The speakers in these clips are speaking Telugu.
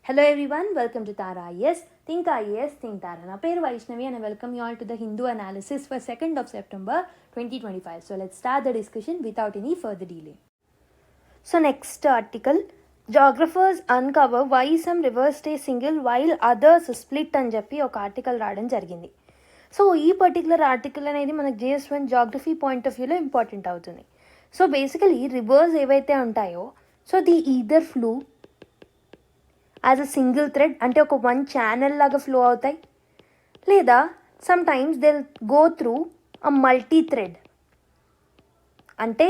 Hello everyone, welcome to Tara IAS. Think IAS, think Tara. Na peru Vaishnavi and I welcome you all to the Hindu analysis for 2nd of September 2025. So let's start the discussion without any further delay. So next article, geographers uncover why some rivers stay single while others split అని చెప్పి ఒక ఆర్టికల్ రావడం జరిగింది. సో ఈ పర్టికులర్ ఆర్టికల్ అనేది మనకు JS1 జాగ్రఫీ పాయింట్ ఆఫ్ వ్యూలో ఇంపార్టెంట్ అవుతుంది. సో బేసికలీ రివర్స్ ఏవైతే ఉంటాయో so the either flu as a single thread అంటే ఒక వన్ ఛానల్ లాగా ఫ్లో అవుతాయి, లేదా some times they go through a multi thread అంటే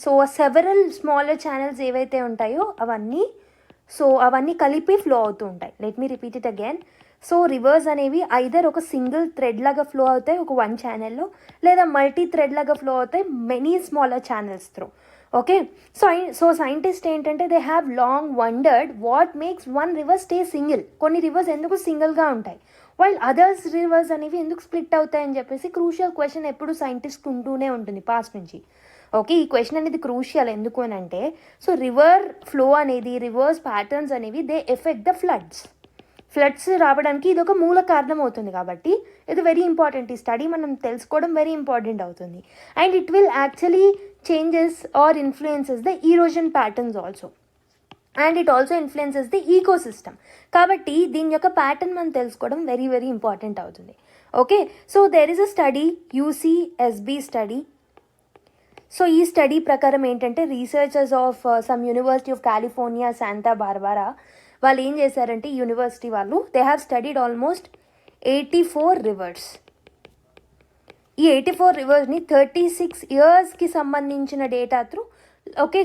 సో సెవరల్ స్మాలర్ ఛానల్స్ ఏవైతే ఉంటాయో అవన్నీ కలిపి ఫ్లో అవుతూ ఉంటాయి. Let me repeat it again. So reverse అనేవి ఐదర్ ఒక సింగిల్ థ్రెడ్ లాగా ఫ్లో అవుతాయి ఒక వన్ ఛానల్లో, లేదా మల్టీ థ్రెడ్ లాగా ఫ్లో అవుతాయి many smaller channels through. Okay, so scientist ఏంటంటే they have long wondered what makes one river stay single. కొన్ని రివర్స్ ఎందుకు సింగిల్గా ఉంటాయి వైల్ అదర్స్ రివర్స్ అనేవి ఎందుకు స్ప్లిట్ అవుతాయని చెప్పేసి క్రూషియల్ క్వశ్చన్ ఎప్పుడు సైంటిస్ట్ ఉంటూనే ఉంటుంది పాస్ట్ నుంచి. ఓకే, ఈ క్వశ్చన్ అనేది క్రూషియల్ ఎందుకు అని అంటే సో రివర్ ఫ్లో అనేది రివర్స్ ప్యాటర్న్స్ అనేవి దే ఎఫెక్ట్ ద ఫ్లడ్స్ రావడానికి ఇది ఒక మూల కారణం అవుతుంది. కాబట్టి ఇది వెరీ ఇంపార్టెంట్. ఈ స్టడీ మనం తెలుసుకోవడం వెరీ ఇంపార్టెంట్ అవుతుంది. And it will actually changes or influences the erosion patterns also, and it also influences the ecosystem. కాబట్టి దీని యొక్క ప్యాటర్న్ మనం తెలుసుకోవడం వెరీ వెరీ ఇంపార్టెంట్ అవుతుంది. Okay, so there is a study UCSB study. So ఈ స్టడీ ప్రకారం ఏంటంటే researchers of some university of California Santa Barbara వాళ్ళు ఏం చేశారంటే యూనివర్సిటీ వాళ్ళు they have studied almost 84 rivers. ఈ 84 రివర్స్ని 36 ఇయర్స్కి సంబంధించిన డేటా త్రూ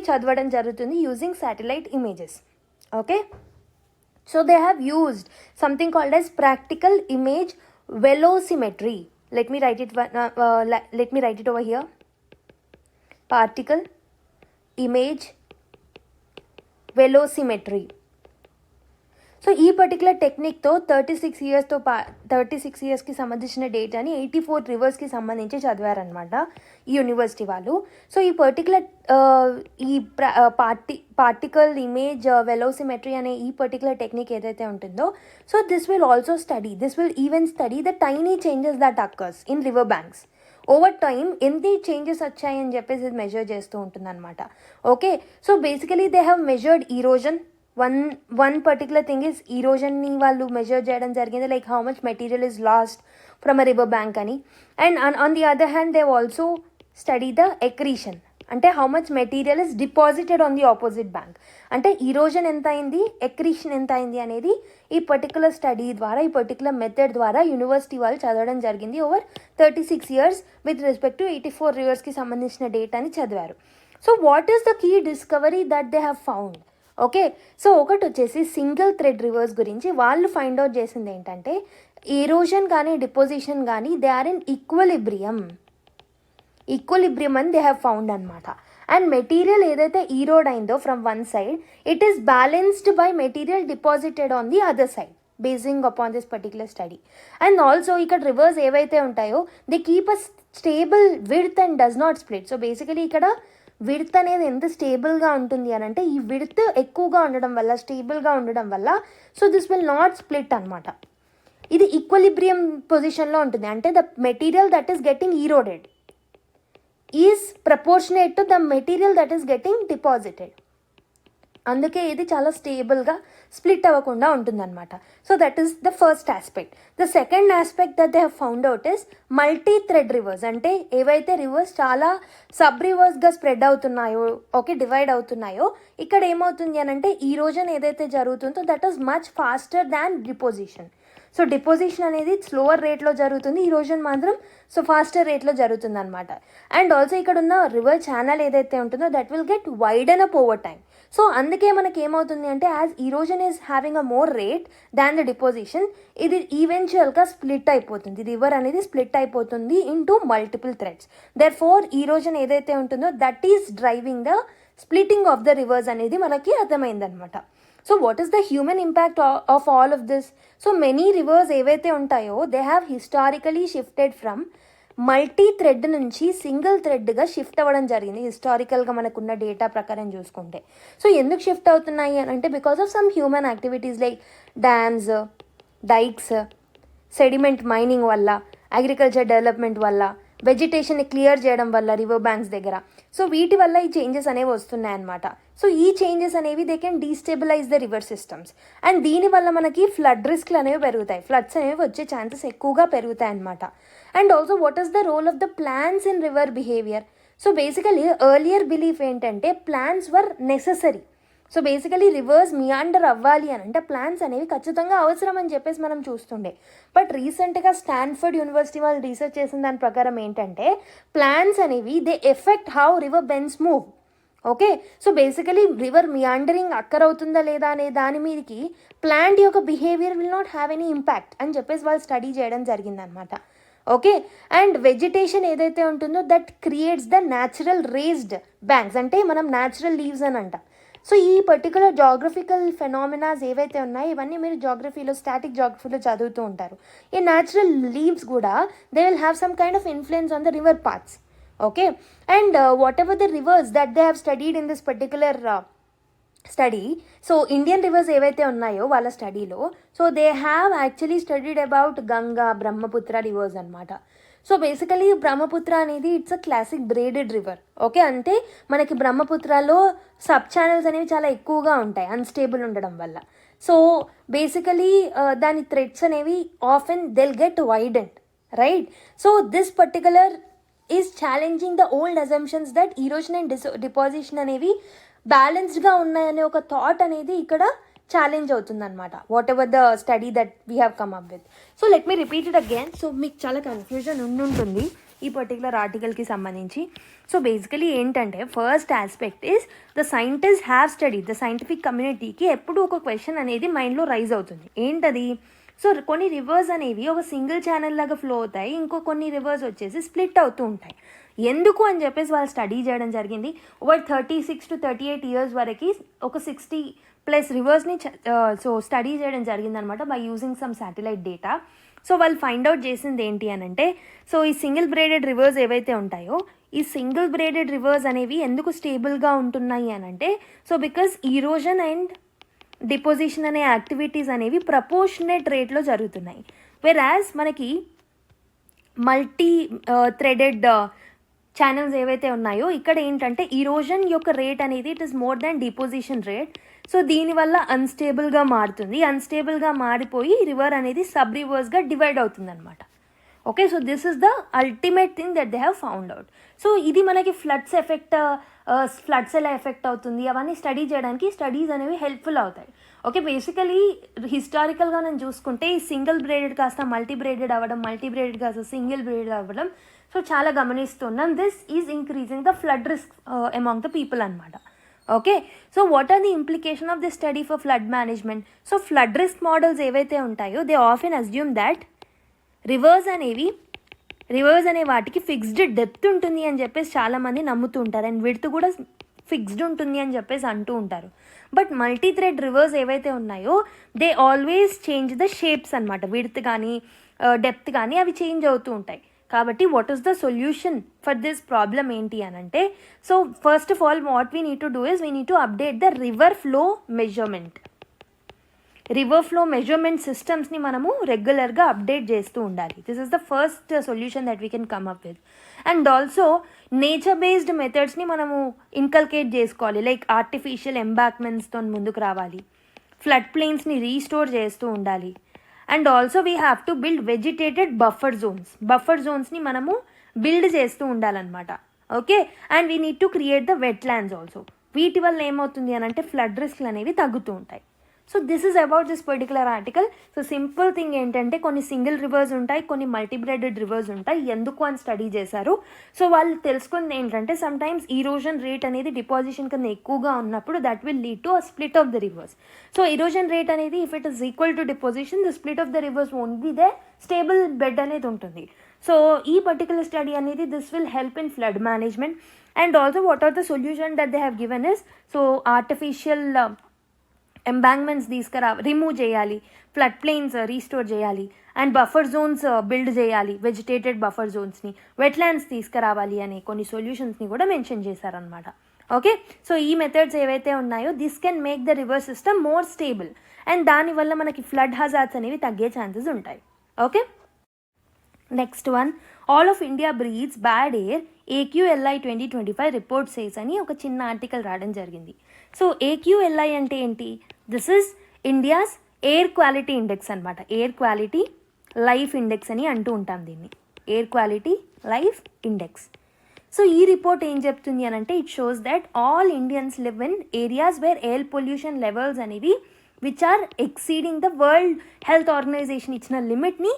చదవడం జరుగుతుంది using satellite images. Okay, so they have used something called as practical image velocimetry. Let me write it over here. Particle image velocimetry. So ఈ పర్టికులర్ టెక్నిక్తో 36 ఇయర్స్కి సంబంధించిన డేటాని 84 రివర్స్కి సంబంధించి చదివారనమాట ఈ యూనివర్సిటీ వాళ్ళు. సో ఈ పర్టికులర్ పార్టికల్ ఇమేజ్ వెలోసిమెట్రీ అనే ఈ పర్టికులర్ టెక్నిక్ ఏదైతే ఉంటుందో so this will even study the tiny changes that occurs in river banks. Over time ఎన్ని చేంజెస్ వచ్చాయని చెప్పేసి మెజర్ చేస్తూ ఉంటుంది అనమాట. Okay, so basically they have measured erosion. One particular thing is ఈరోజన్ని వాళ్ళు మెజర్ చేయడం జరిగింది, like how much material is lost from a river bank అని. And on the other hand they also study the accretion అంటే how much material is deposited on the opposite bank. అంటే ఈరోజన్ ఎంత అయింది, ఎక్రీషన్ ఎంత అయింది అనేది ఈ పర్టికులర్ స్టడీ ద్వారా ఈ పర్టికులర్ మెథడ్ ద్వారా యూనివర్సిటీ వాళ్ళు చదవడం జరిగింది. Over 36 years with respect to 84 రివర్స్కి సంబంధించిన డేటాని చదివారు. So what is the key discovery that they have found? Okay, so ఒకటి వచ్చేసి సింగిల్ థ్రెడ్ రివర్స్ గురించి వాళ్ళు ఫైండ్ అవుట్ చేసింది ఏంటంటే ఎరోజన్ కానీ డిపోజిషన్ కానీ దే ఆర్ ఇన్ ఈక్వలిబ్రియం అని దే హ్యావ్ ఫౌండ్ అనమాట. అండ్ మెటీరియల్ ఏదైతే ఈరోడ్ అయిందో from one side it is balanced by material deposited on the other side basing upon this particular study. And also ఇక్కడ రివర్స్ ఏవైతే ఉంటాయో they keep a stable width and does not split. So basically ఇక్కడ విడ్త్ అనేది ఎంత స్టేబుల్గా ఉంటుంది అని అంటే ఈ విడ్త్ ఎక్కువగా ఉండడం వల్ల స్టేబుల్గా ఉండడం వల్ల so this will not split అనమాట. ఇది ఈక్వలిబ్రియం పొజిషన్లో ఉంటుంది. అంటే the material that is getting eroded is proportionate to the material that is getting deposited. అందుకే ఇది చాలా స్టేబుల్గా స్ప్లిట్ అవ్వకుండా ఉంటుందన్నమాట. So that is the first aspect. The second aspect that they have found out is multi thread rivers. అంటే ఏవైతే రివర్స్ చాలా సబ్ రివర్స్గా స్ప్రెడ్ అవుతున్నాయో డివైడ్ అవుతున్నాయో ఇక్కడ ఏమవుతుంది అని అంటే ఈరోజన్ ఏదైతే జరుగుతుందో that is much faster than deposition. So deposition అనేది స్లోవర్ రేట్లో జరుగుతుంది, ఈరోజన్ మాత్రం సో ఫాస్టర్ రేట్లో జరుగుతుంది అనమాట. అండ్ ఆల్సో ఇక్కడ ఉన్న రివర్ ఛానల్ ఏదైతే ఉంటుందో that will get widen up over time. So అందుకే మనకి ఏమవుతుంది అంటే as erosion is having a more rate than the deposition ఇది ఈవెన్చువల్గా స్ప్లిట్ అయిపోతుంది. రివర్ అనేది స్ప్లిట్ అయిపోతుంది into multiple threads. Therefore erosion ఏదైతే ఉంటుందో that is driving the splitting of the rivers అనేది మనకి అర్థమైందనమాట. So what is the human impact of all of this? So many rivers ఏవైతే ఉంటాయో they have historically shifted from multi thread నుంచి సింగిల్ థ్రెడ్గా షిఫ్ట్ అవ్వడం జరిగింది హిస్టారికల్గా మనకున్న డేటా ప్రకారం చూసుకుంటే. సో ఎందుకు షిఫ్ట్ అవుతున్నాయి అని అంటే because of some human activities like dams, dykes, sediment mining వల్ల, అగ్రికల్చర్ డెవలప్మెంట్ వల్ల, వెజిటేషన్ని క్లియర్ చేయడం వల్ల రివర్ బ్యాంక్స్ దగ్గర. సో వీటి వల్ల ఈ చేంజెస్ అనేవి వస్తున్నాయి అన్నమాట. సో ఈ చేంజెస్ అనేవి they can destabilise the river systems and దీనివల్ల మనకి ఫ్లడ్ రిస్క్లు అనేవి పెరుగుతాయి, ఫ్లడ్స్ అనేవి వచ్చే ఛాన్సెస్ ఎక్కువగా పెరుగుతాయి అన్నమాట. And also what is the role of the plants in river behaviour? So basically earlier belief ఏంటంటే plants were necessary. So basically rivers meander అవ్వాలి అని అంటే ప్లాన్స్ అనేవి ఖచ్చితంగా అవసరం అని చెప్పేసి మనం చూస్తుండే. బట్ రీసెంట్గా స్టాన్ఫర్డ్ యూనివర్సిటీ వాళ్ళు రీసెర్చ్ చేసిన దాని ప్రకారం ఏంటంటే ప్లాన్స్ అనేవి they effect how river bends move. Okay, so basically river meandering అక్కరవుతుందా లేదా అనే దాని మీదకి ప్లాంట్ యొక్క behaviour will not have any impact అని చెప్పేసి వాళ్ళు స్టడీ చేయడం జరిగిందనమాట. ఓకే, అండ్ వెజిటేషన్ ఏదైతే ఉంటుందో that creates the natural raised banks, అంటే మనం న్యాచురల్ లీవ్స్ అని అంటాం. సో ఈ పర్టికులర్ జాగ్రఫికల్ ఫెనామినాస్ ఏవైతే ఉన్నాయో ఇవన్నీ మీరు జాగ్రఫీలో, స్టాటిక్ జాగ్రఫీలో చదువుతూ ఉంటారు. ఈ న్యాచురల్ లీవ్స్ కూడా they will have some kind of influence on the river paths. Okay, and whatever the rivers that they have studied in this particular study, so Indian rivers ఏవైతే ఉన్నాయో వాళ్ళ స్టడీలో, so they have actually studied about Ganga, Brahmaputra rivers అనమాట. సో బేసికలీ బ్రహ్మపుత్ర అనేది it's a classic braided river. Okay, అంటే మనకి బ్రహ్మపుత్రలో సబ్ ఛానల్స్ అనేవి చాలా ఎక్కువగా ఉంటాయి అన్స్టేబుల్ ఉండడం వల్ల. సో బేసికలీ దాని థ్రెడ్స్ అనేవి often they'll get widened, right? So this particular is challenging the old assumptions that erosion and deposition అనేవి బ్యాలెన్స్డ్గా ఉన్నాయనే ఒక థాట్ అనేది ఇక్కడ ఛాలెంజ్ అవుతుందన్నమాట. Whatever the study that we have come up with. So let me repeat it again. So మీకు చాలా కన్ఫ్యూజన్ ఉండుంటుంది ఈ పర్టికులర్ ఆర్టికల్కి సంబంధించి. సో బేసికలీ ఏంటంటే first aspect is the scientist have study, the scientific కమ్యూనిటీకి ఎప్పుడు ఒక క్వశ్చన్ అనేది మైండ్లో రైజ్ అవుతుంది. ఏంటది? సో కొన్ని రివర్స్ అనేవి ఒక సింగిల్ ఛానల్ లాగా ఫ్లో అవుతాయి, ఇంకో కొన్ని రివర్స్ వచ్చేసి స్ప్లిట్ అవుతూ ఉంటాయి. ఎందుకు అని చెప్పేసి వాళ్ళు స్టడీ చేయడం జరిగింది. ఓవర్ 36 to 38 years వరకు ఒక 60+ రివర్స్ని సో స్టడీ చేయడం జరిగిందనమాట by using some satellite data. So వాళ్ళు ఫైండ్ అవుట్ చేసింది ఏంటి అని అంటే, సో ఈ సింగిల్ బ్రేడెడ్ రివర్స్ ఏవైతే ఉంటాయో ఈ సింగిల్ బ్రేడెడ్ రివర్స్ అనేవి ఎందుకు స్టేబుల్గా ఉంటున్నాయి అని అంటే, సో బికాస్ ఈరోజన్ అండ్ డిపోజిషన్ అనే యాక్టివిటీస్ అనేవి ప్రపోర్షనేట్ రేట్లో జరుగుతున్నాయి. వెరాజ్ మనకి మల్టీ థ్రెడెడ్ ఛానల్స్ ఏవైతే ఉన్నాయో ఇక్కడ ఏంటంటే ఈరోజన్ యొక్క రేట్ అనేది it is more than deposition rate. So దీనివల్ల అన్స్టేబుల్గా మారుతుంది, అన్స్టేబుల్గా మారిపోయి రివర్ అనేది సబ్ రివర్స్గా డివైడ్ అవుతుంది అనమాట. Okay, so this is the ultimate thing that they have found out. So ఇది మనకి ఫ్లడ్స్ ఎలా ఎఫెక్ట్ అవుతుంది అవన్నీ స్టడీ చేయడానికి స్టడీస్ అనేవి హెల్ప్ఫుల్ అవుతాయి. ఓకే, బేసికలీ హిస్టారికల్గా నేను చూసుకుంటే ఈ సింగిల్ బ్రేడెడ్ కాస్త మల్టీ బ్రేడెడ్ అవ్వడం, మల్టీ బ్రేడెడ్ కాస్త సింగిల్ బ్రేడెడ్ అవ్వడం సో చాలా గమనిస్తున్నాం. This is increasing the flood risk among the people అనమాట. Okay, so what are the implication of this study for flood management? So flood risk models ఏవైతే ఉంటాయో they often assume that rivers అనే వాటికి ఫిక్స్డ్ డెప్త్ ఉంటుంది అని చెప్పేసి చాలామంది నమ్ముతూ ఉంటారు అండ్ విడ్త్ కూడా ఫిక్స్డ్ ఉంటుంది అని చెప్పేసి అంటూ ఉంటారు. బట్ మల్టీ థ్రెడ్ రివర్స్ ఏవైతే ఉన్నాయో they always change the shapes అనమాట. విడ్త్ కానీ డెప్త్ కానీ అవి చేంజ్ అవుతూ ఉంటాయి. కాబట్టి what is the solution for this problem ఏంటి అని అంటే, so first of all what we need to do is we need to update the river flow measurement సిస్టమ్స్ని మనము రెగ్యులర్గా అప్డేట్ చేస్తూ ఉండాలి. This is the first solution that we can come up with. And also nature based మెథడ్స్ని మనము ఇన్కల్కేట్ చేసుకోవాలి. లైక్ ఆర్టిఫిషియల్ ఎంబాక్మెంట్స్తో ముందుకు రావాలి, ఫ్లడ్ ప్లేన్స్ని రీస్టోర్ చేస్తూ ఉండాలి. And also we have to build vegetated buffer జోన్స్ని మనము బిల్డ్ చేస్తూ ఉండాలన్నమాట. Okay, and we need to create the wetlands also. వీటి వల్ల ఏమవుతుంది అని అంటే ఫ్లడ్ రిస్క్లు అనేవి తగ్గుతూ ఉంటాయి. So this is about this particular article. So simple thing ఏంటంటే కొన్ని సింగిల్ రివర్స్ ఉంటాయి, కొన్ని మల్టీబ్రెడెడ్ రివర్స్ ఉంటాయి. ఎందుకు అని స్టడీ చేశారు. సో వాళ్ళు తెలుసుకుంది ఏంటంటే సమ్ టైమ్స్ ఈరోజన్ రేట్ అనేది డిపాజిషన్ కన్నా ఎక్కువగా ఉన్నప్పుడు that will lead to a split of the rivers. So erosion rate అనేది if it is equal to deposition the split of the rivers won't be they stable bed అనేది ఉంటుంది. సో ఈ పర్టికులర్ స్టడీ అనేది this will help in flood management. And also what are the solution that they have given is so artificial embankments remove చేయాలి, ఫ్లడ్ ప్లెయిన్స్ రీస్టోర్ చేయాలి, అండ్ బఫర్ జోన్స్ బిల్డ్ చేయాలి, వెజిటేటెడ్ బఫర్ జోన్స్ని, వెట్లాండ్స్ తీసుకురావాలి అనే కొన్ని సొల్యూషన్స్ని కూడా మెన్షన్ చేశారనమాట. ఓకే, సో ఈ మెథడ్స్ ఏవైతే ఉన్నాయో this can make the river system more stable and దానివల్ల మనకి ఫ్లడ్ హజార్డ్స్ అనేవి తగ్గే ఛాన్సెస్ ఉంటాయి. Okay, next one, all of India breathes bad air AQLI 2025 report says అని ఒక చిన్న ఆర్టికల్ రావడం జరిగింది. సో AQLI అంటే ఏంటి? This is India's air quality index అనమాట. ఎయిర్ క్వాలిటీ లైఫ్ ఇండెక్స్ అని అంటూ ఉంటాం దీన్ని, air quality life index. So ఈ రిపోర్ట్ ఏం చెప్తుంది అని అంటే it shows that all Indians live in areas where air pollution levels అనేవి which are exceeding the World Health Organization ఇచ్చిన లిమిట్ని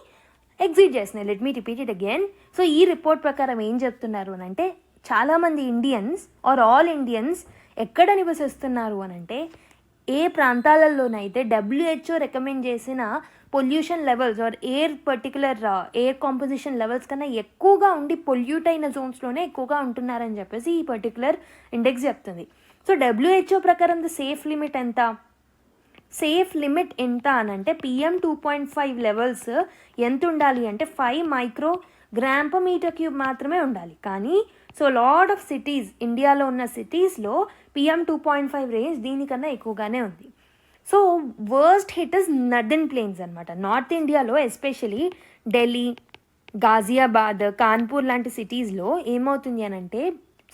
ఎగ్జిట్ చేస్తున్నాయి. Let me repeat it again. So ఈ రిపోర్ట్ ప్రకారం ఏం చెప్తున్నారు అని అంటే చాలామంది ఇండియన్స్ ఆర్ ఆల్ ఇండియన్స్ ఎక్కడ నివసిస్తున్నారు అని అంటే ఏ ప్రాంతాలలోనైతే WHO రికమెండ్ చేసిన pollution levels or particular air composition levels కన్నా ఎక్కువగా ఉండి పొల్యూట్ అయిన జోన్స్లోనే ఎక్కువగా ఉంటున్నారని చెప్పేసి ఈ పర్టికులర్ ఇండెక్స్ చెప్తుంది. సో WHO ప్రకారం ద సేఫ్ లిమిట్ ఎంత? సేఫ్ లిమిట్ ఎంత అని అంటే PM2.5 లెవెల్స్ ఎంత ఉండాలి అంటే 5 µg/m³ మాత్రమే ఉండాలి. కానీ సో లాట్ ఆఫ్ సిటీస్, ఇండియాలో ఉన్న సిటీస్లో PM2.5 రేంజ్ దీనికన్నా ఎక్కువగానే ఉంది. So worst hit is northern plains అనమాట. నార్త్ ఇండియాలో ఎస్పెషలీ ఢిల్లీ, గాజియాబాద్, కాన్పూర్ లాంటి సిటీస్లో ఏమవుతుంది అని అంటే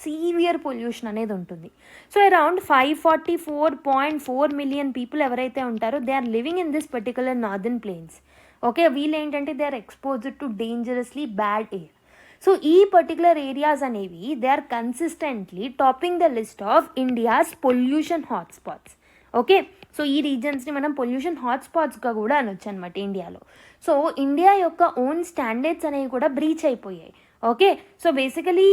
సీవియర్ పొల్యూషన్ అనేది ఉంటుంది. సో అరౌండ్ 544.4 మిలియన్ పీపుల్ ఎవరైతే ఉంటారో they are living in this particular northern plains. Okay, వీళ్ళు ఏంటంటే they are exposed to dangerously bad air. So ఈ పర్టికులర్ ఏరియాస్ అనేవి they are consistently topping the list of India's pollution hotspots. Okay, so ఈ రీజన్స్ని మనం పొల్యూషన్ హాట్స్పాట్స్గా కూడా అనొచ్చు అనమాట ఇండియాలో. సో ఇండియా యొక్క ఓన్ స్టాండర్డ్స్ అనేవి కూడా బ్రీచ్ అయిపోయాయి. Okay, so basically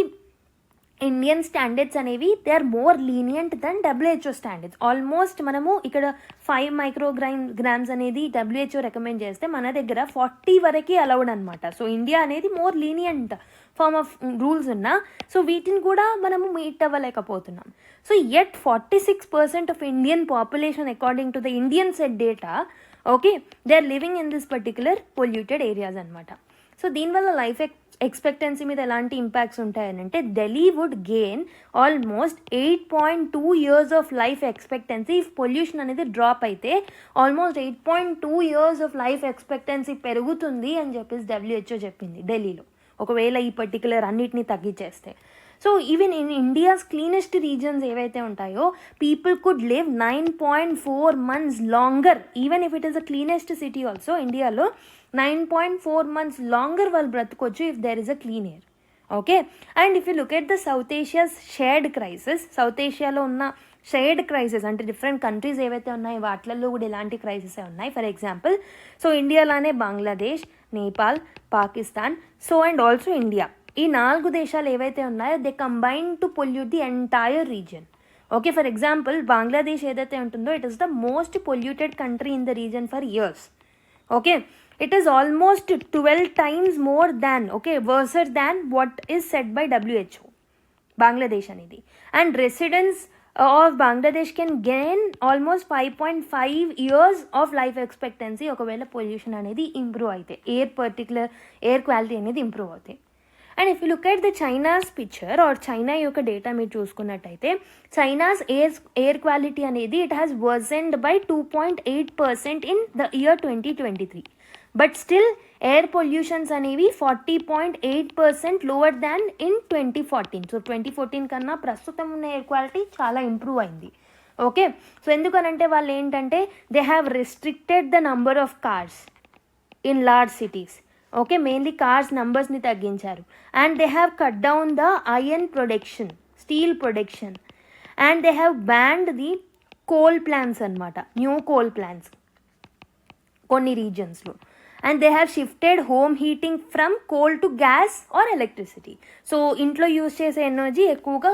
Indian standards అనేవి they are more lenient than WHO standards. Almost మనము ఇక్కడ 5 µg అనేది WHO రికమెండ్ చేస్తే మన దగ్గర 40 వరకే అలౌడ్ అనమాట. సో ఇండియా అనేది more lenient form of rules ఉన్నా సో వీటిని కూడా మనము మీట్ అవ్వలేకపోతున్నాం. So yet 46% of Indian population according to the Indian set data, okay, they are living in this particular polluted areas అనమాట. సో దీనివల్ల లైఫ్ ఎక్స్పెక్టెన్సీ మీద ఎలాంటి ఇంపాక్ట్స్ ఉంటాయని అంటే Delhi would gain almost 8.2 years of life expectancy if pollution అనేది డ్రాప్ అయితే almost 8.2 years of life expectancy పెరుగుతుంది అని చెప్పేసి WHO చెప్పింది ఢిల్లీలో, ఒకవేళ ఈ పర్టికులర్ అన్నిటిని తగ్గించేస్తే. So even in India's cleanest regions ఏవైతే ఉంటాయో people could live 9.4 months longer, even if it is a cleanest city also ఇండియాలో 9.4 months లాంగర్ వాళ్ళు బ్రతకొచ్చు if there is a clean air. Okay, and if you look at the South Asia's shared crisis, South ఏషియాలో ఉన్న షేర్డ్ క్రైసిస్ అంటే డిఫరెంట్ కంట్రీస్ ఏవైతే ఉన్నాయో వాటిల్లో కూడా ఇలాంటి క్రైసిస్ ఉన్నాయి. ఫర్ ఎగ్జాంపుల్ సో ఇండియాలోనే Bangladesh, Nepal, Pakistan, so and also India, ఈ 4 దేశాలు ఏవైతే ఉన్నాయో they combine to pollute the entire reason. Okay, for example Bangladesh ఏదైతే ఉంటుందో it is the most polluted country in the reason for years. Okay, it is almost 12 times more than, okay, worse than what is said by WHO, Bangladesh అనేది. And residents of Bangladesh can gain almost 5.5 years of life expectancy ఒకవేళ పొల్యూషన్ అనేది ఇంప్రూవ్ అయితే, ఎయిర్ క్వాలిటీ అనేది ఇంప్రూవ్ అవుతాయి. And if you look at the China's picture or China యొక్క డేటా మీరు చూసుకున్నట్టయితే చైనాస్ ఎయిర్ క్వాలిటీ అనేది it has worsened by 2.8% in the year 2023. But still air pollutions అనేవి 40.8% లోవర్ దాన్ ఇన్ 2014. సో 2014 కన్నా ప్రస్తుతం ఉన్న ఎయిర్ క్వాలిటీ చాలా ఇంప్రూవ్ అయింది. ఓకే, సో ఎందుకనంటే వాళ్ళు ఏంటంటే they have restricted the number of cars in large cities. Okay, mainly cars నంబర్స్ని తగ్గించారు. And they have cut down the iron production, steel production, and they have banned the coal plants అనమాట, న్యూ కోల్ ప్లాంట్స్ కొన్ని రీజన్స్లో. And they have shifted home heating from coal to gas or electricity. So ఇంట్లో యూజ్ చేసే ఎనర్జీ ఎక్కువగా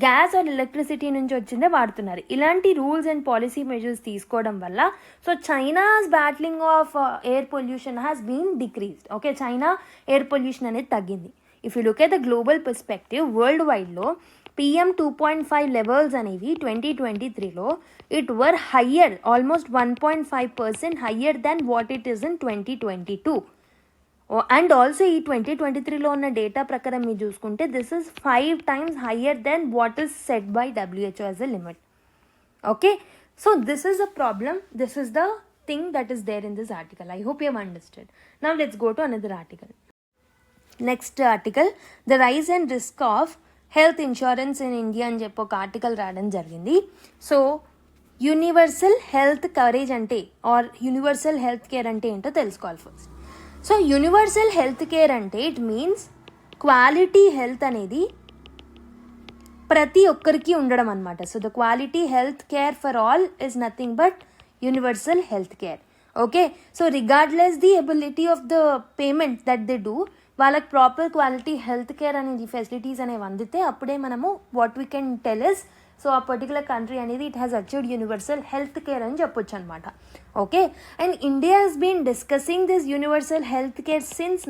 గ్యాస్ ఆర్ ఎలక్ట్రిసిటీ నుంచి వచ్చిందే వాడుతున్నారు. ఇలాంటి రూల్స్ అండ్ పాలసీ మెజర్స్ తీసుకోవడం వల్ల so China's battling of air pollution has been decreased. Okay, China air pollution అనేది తగ్గింది. If you look at the global perspective, వరల్డ్ వైడ్లో PM 2.5 లెవెల్స్ అనేవి 2023లో it were higher, almost 1.5% higher than what it is in 2022. And also ఈ 2023లో ఉన్న డేటా ప్రకారం మీరు చూసుకుంటే this is 5 times higher than what is set by WHO as a limit. Okay, so this is a problem, this is the thing that is there in this article. I hope you have understood. Now let's go to another article. Next article, the rise and risk of health insurance in India అని చెప్పి ఒక ఆర్టికల్ రాయడం జరిగింది. సో యూనివర్సల్ హెల్త్ కవరేజ్ అంటే ఆర్ యూనివర్సల్ హెల్త్ కేర్ అంటే ఏంటో తెలుసుకోవాలి first. So universal health care అంటే ఇట్ మీన్స్ క్వాలిటీ హెల్త్ అనేది ప్రతి ఒక్కరికి ఉండడం అనమాట. So the quality health care for all is nothing but universal health care. Okay, so regardless the ability of the payment that they do, వాళ్ళకి ప్రాపర్ క్వాలిటీ హెల్త్ కేర్ అనేది ఫెసిలిటీస్ అనేవి అందితే అప్పుడే మనము what we can tell is so ఆ పర్టికులర్ కంట్రీ అనేది it has achieved universal health care అని చెప్పొచ్చు అనమాట. Okay, and India has been discussing this universal health care since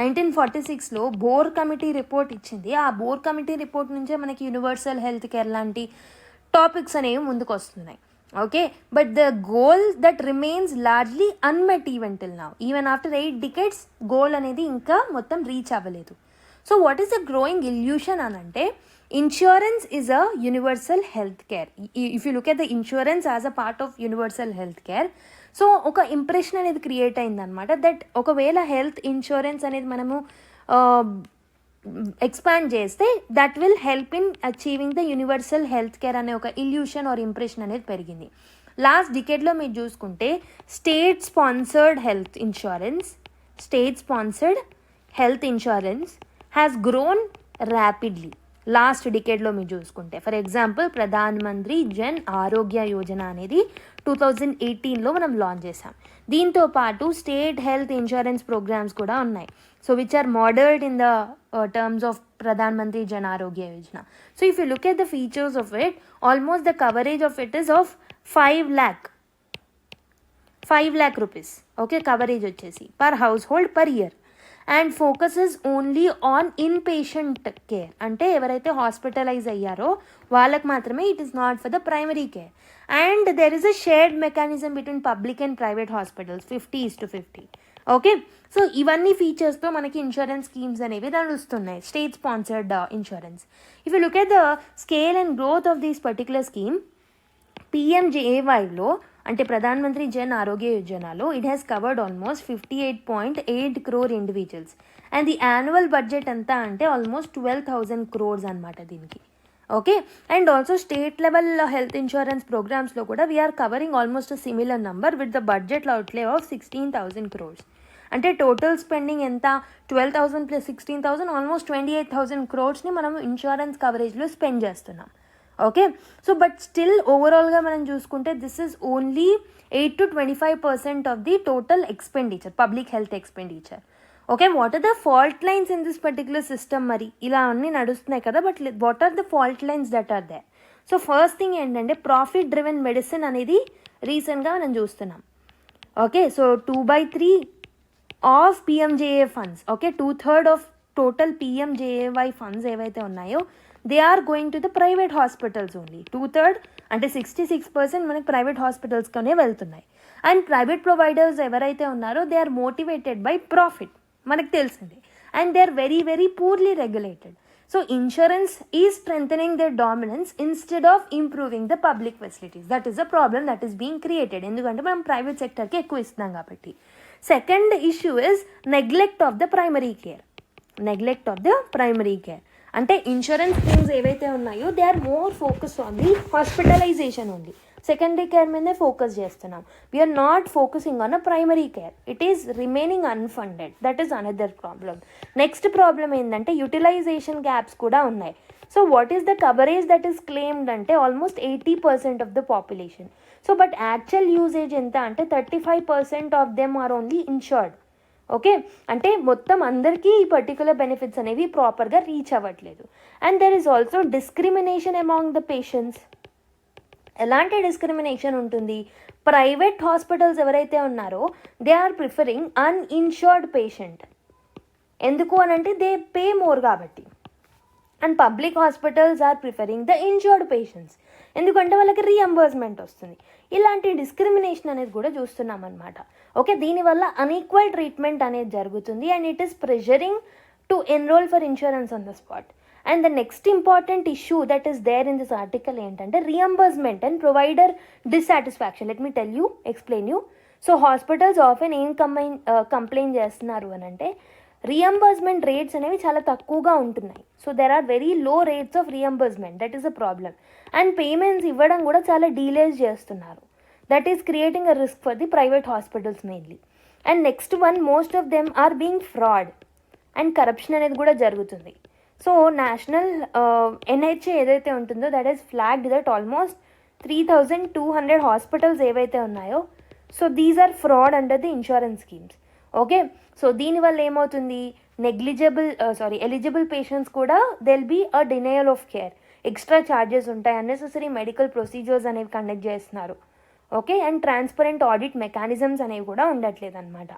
1946లో బోర్ కమిటీ రిపోర్ట్ ఇచ్చింది. ఆ బోర్ కమిటీ రిపోర్ట్ నుంచే మనకి యూనివర్సల్ హెల్త్ కేర్ లాంటి టాపిక్స్ అనేవి ముందుకు వస్తున్నాయి. Okay, but the goal that remains largely unmet even till now. Even after 8 decades, goal అనేది ఇంకా మొత్తం రీచ్ అవ్వలేదు. So what is the growing illusion అని అంటే insurance is a universal health care. If you look at the insurance as a part of universal health care, so ఒక ఇంప్రెషన్ అనేది క్రియేట్ అయిందనమాట దట్ ఒకవేళ హెల్త్ ఇన్సూరెన్స్ అనేది మనము ఎక్స్పాండ్ చేస్తే that will help in achieving the universal health care అనే ఒక ఇల్యూషన్ ఆర్ ఇంప్రెషన్ అనేది పెరిగింది. లాస్ట్ డికేడ్లో మీరు చూసుకుంటే state sponsored health insurance has grown rapidly. Last డికేడ్లో మీరు చూసుకుంటే ఫర్ ఎగ్జాంపుల్ ప్రధాన్ మంత్రి జన్ ఆరోగ్య యోజన అనేది 2018లో మనం లాంచ్ చేసాం. దీంతో పాటు స్టేట్ హెల్త్ ఇన్సూరెన్స్ ప్రోగ్రామ్స్ కూడా ఉన్నాయి. So which are modelled in the terms of Pradhan Mantri Jan Arogya Yojana. So if you look at the features of it, almost the coverage of it is of 5 lakh rupees. Okay, coverage వచ్చేసి per household per year, and focuses only on inpatient care. అంటే ఎవరైతే హాస్పిటలైజ్ అయ్యారో వాళ్ళకి మాత్రమే, it is not for the primary care. And there is a shared mechanism between public and private hospitals 50:50. Okay, so ఇవన్నీ ఫీచర్స్తో మనకి ఇన్సూరెన్స్ స్కీమ్స్ అనేవి నడుస్తున్నాయి, state sponsored insurance. If you look at the scale and growth of this particular scheme, PMJAYలో అంటే ప్రధాన్ మంత్రి జన్ ఆరోగ్య యోజనలో it has covered almost 58.8 crore individuals. And the annual budget ఎంత అంటే ఆల్మోస్ట్ 12,000 crores అనమాట దీనికి. Okay, and also state level health insurance ప్రోగ్రామ్స్లో కూడా we are covering almost a similar number with the budget outlay of 16,000 crores. అంటే టోటల్ స్పెండింగ్ ఎంత, 12,000 + 16,000 ఆల్మోస్ట్ 28,000 crores మనం ఇన్సూరెన్స్ కవరేజ్లో స్పెండ్ చేస్తున్నాం. ఓకే, సో బట్ స్టిల్ ఓవరాల్గా మనం చూసుకుంటే this is only 8 to 25% of the total expenditure, public health expenditure. Okay, what are the fault lines in this particular system? మరి ఇలా అన్నీ నడుస్తున్నాయి కదా, but what are the fault lines that are there? So first thing ఏంటంటే ప్రాఫిట్ డ్రివెన్ మెడిసిన్ అనేది రీసెంట్గా మనం చూస్తున్నాం. Okay, so 2/3 of PMJA funds, okay 2/3 of total PMJAY funds ఏవైతే ఉన్నాయో they are going to the private hospitals only. 2/3 అంటే 66% మనకి ప్రైవేట్ హాస్పిటల్స్లోనే వెళ్తున్నాయి. అండ్ ప్రైవేట్ ప్రొవైడర్స్ ఎవరైతే ఉన్నారో they are motivated by profit, మనకు తెలిసిందే. And they are very very poorly regulated. So insurance is strengthening their dominance instead of improving the public facilities. That is a problem that is being created. ఎందుకంటే మనం ప్రైవేట్ సెక్టర్కి ఎక్కువ ఇస్తున్నాం కాబట్టి. Second issue is neglect of the primary care. అంటే ఇన్సూరెన్స్ స్కీమ్స్ ఏవైతే ఉన్నాయో they are more focused on the hospitalization only. Secondary care మీదే ఫోకస్ చేస్తున్నాం. We are not focusing on a primary care. It is remaining unfunded. That is another problem. Next problem ఏంటంటే యూటిలైజేషన్ గ్యాప్స్ కూడా ఉన్నాయి. So what is the coverage that is claimed అంటే almost 80% of the population. So but actual usage ఎంత అంటే 35% of them are only insured. Okay, అంటే మొత్తం అందరికీ ఈ పర్టికులర్ బెనిఫిట్స్ అనేవి ప్రాపర్గా రీచ్ అవ్వట్లేదు. And there is also discrimination among the patients. ఎలాంటి డిస్క్రిమినేషన్ ఉంటుంది? ప్రైవేట్ హాస్పిటల్స్ ఎవరైతే ఉన్నారో they are preferring uninsured patient. ఎందుకు అని అంటే దే పే మోర్ కాబట్టి. And public hospitals are preferring the insured patients, ఎందుకంటే వాళ్ళకి రీఎంబర్స్మెంట్ వస్తుంది. ఇలాంటి డిస్క్రిమినేషన్ అనేది కూడా చూస్తున్నాం అనమాట. ఓకే, దీనివల్ల అన్ఈక్వల్ ట్రీట్మెంట్ అనేది జరుగుతుంది and it is pressuring to enrol for insurance on the spot. And the next important issue that is there in this article ఏంటంటే reimbursement and provider dissatisfaction. Let me tell you, explain you. So hospitals often ఏం కంప్లైంట్ చేస్తున్నారు అని అంటే రీఎంబర్స్మెంట్ రేట్స్ అనేవి చాలా తక్కువగా ఉంటున్నాయి. So there are very low rates of reimbursement, that is a problem. And payments ఇవ్వడం కూడా చాలా డీలేస్ చేస్తున్నారు. That is creating a risk for the private hospitals mainly. And next one, most of them are being fraud and corruption అనేది కూడా జరుగుతుంది. సో నేషనల్ ఎన్హెచ్ఏ ఏదైతే ఉంటుందో that is flagged that almost 3,200 hospitals ఏవైతే ఉన్నాయో, so these are fraud under the insurance schemes. Okay, so దీనివల్ల ఏమవుతుంది, ఎలిజిబుల్ పేషెంట్స్ కూడా they'll be a denial of care, extra charges ఉంటాయి, అన్నెసెసరీ మెడికల్ ప్రొసీజర్స్ అనేవి కండక్ట్ చేస్తున్నారు. Okay, and transparent audit mechanisms అనేవి కూడా ఉండట్లేదు అనమాట.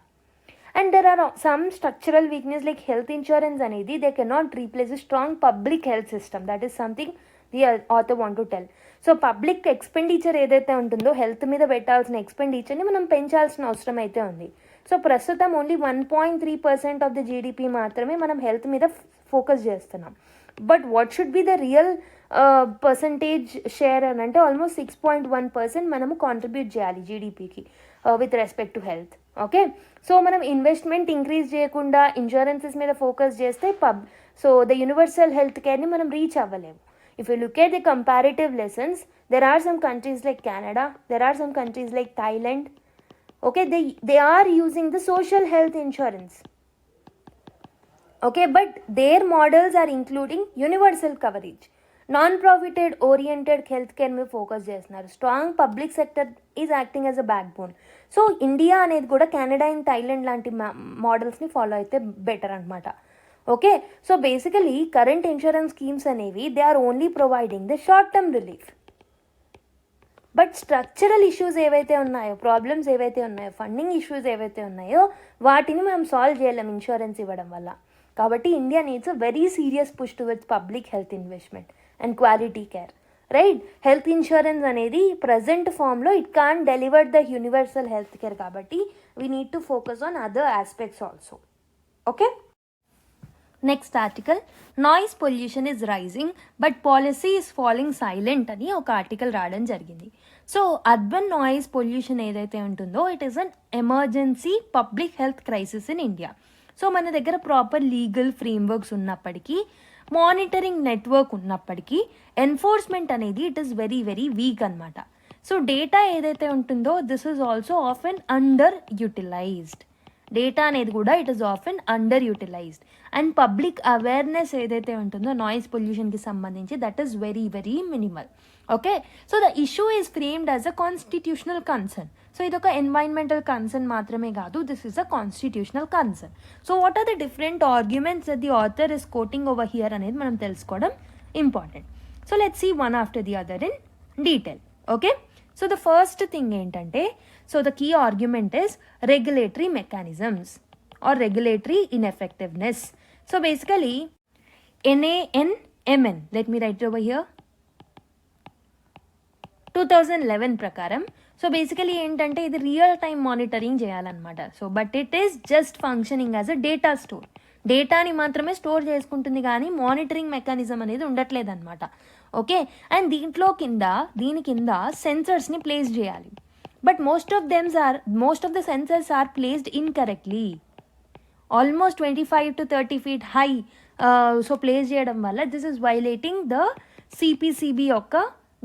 And there are some structural weakness like health insurance అనేది they cannot replace a strong public health system. That is something the author want to tell. So public expenditure ఏదైతే ఉంటుందో హెల్త్ మీద పెట్టాల్సిన ఎక్స్పెండిచర్ని మనం పెంచాల్సిన అవసరం అయితే ఉంది. సో ప్రస్తుతం ఓన్లీ 1.3% ఆఫ్ ద జీడిపి మాత్రమే మనం హెల్త్ మీద ఫోకస్ చేస్తున్నాం. But what should be the real percentage share అని అంటే ఆల్మోస్ట్ 6.1% మనము కాంట్రిబ్యూట్ చేయాలి జీడిపికి with respect to health. Okay, so మనం ఇన్వెస్ట్మెంట్ ఇంక్రీజ్ చేయకుండా ఇన్సూరెన్సెస్ మీద ఫోకస్ చేస్తే సో ద యూనివర్సల్ హెల్త్ కేర్ని మనం రీచ్ అవ్వలేము. If you look at the comparative lessons, there are some countries like Canada, there are some countries like Thailand. Okay, they are using the social health insurance. Okay, but their models are including universal coverage. Non-profited oriented healthcare में focus చేస్తున్నారు. Strong public sector is acting as a backbone. So India అనేది కూడా Canada and Thailand లాంటి మోడల్స్ని ఫాలో అయితే బెటర్ అనమాట. Okay, so basically current insurance schemes అనేవి they are only providing the short term relief. But structural issues ఏవైతే ఉన్నాయో, ప్రాబ్లమ్స్ ఏవైతే ఉన్నాయో, ఫండింగ్ ఇష్యూస్ ఏవైతే ఉన్నాయో వాటిని మనం సాల్వ్ చేయలేం ఇన్సూరెన్స్ ఇవ్వడం వల్ల. కాబట్టి India needs a very serious push towards public health investment and quality care. Right, health insurance అనేది ప్రజెంట్ ఫామ్లో it can't deliver the universal health care, కాబట్టి we need to focus on other aspects also. Okay, next article, noise pollution is rising but policy is following silent అని ఒక ఆర్టికల్ రావడం జరిగింది. సో అర్బన్ నాయిస్ పొల్యూషన్ ఏదైతే ఉంటుందో it is an emergency public health crisis in India. So మన దగ్గర ప్రాపర్ లీగల్ ఫ్రేమ్వర్క్స్ ఉన్నప్పటికీ, మానిటరింగ్ నెట్వర్క్ ఉన్నప్పటికీ ఎన్ఫోర్స్మెంట్ అనేది it is very very weak అనమాట. సో డేటా ఏదైతే ఉంటుందో this is also often underutilised. Data అనేది కూడా it is often underutilised. And public awareness ఏదైతే ఉంటుందో నాయిస్ పొల్యూషన్కి సంబంధించి that is very very minimal. Okay, so the issue is framed as a constitutional concern. So ఇది ఒక ఎన్వైరన్మెంటల్ కన్సర్న్ మాత్రమే కాదు, this is a constitutional concern. So what are the different arguments that the author is quoting over here అనేది మనం తెలుసుకోవడం important. So let's see one after the other in detail. Okay, so the first thing ఏంటంటే, so the key argument is regulatory mechanisms or regulatory ineffectiveness. So basically NANMN, let me write it over here, 2011 ప్రకారం. సో బేసికలీ ఏంటంటే ఇది రియల్ టైమ్ మానిటరింగ్ చేయాలన్నమాట. So but it is just functioning as a data store. డేటాని మాత్రమే స్టోర్ చేసుకుంటుంది కానీ మానిటరింగ్ మెకానిజం అనేది ఉండట్లేదు అనమాట. ఓకే, అండ్ దీని కింద సెన్సర్స్ని ప్లేస్ చేయాలి. But most of the sensors are placed incorrectly. Almost 25 to 30 feet high so place చేయడం వల్ల this is violating the CPCB యొక్క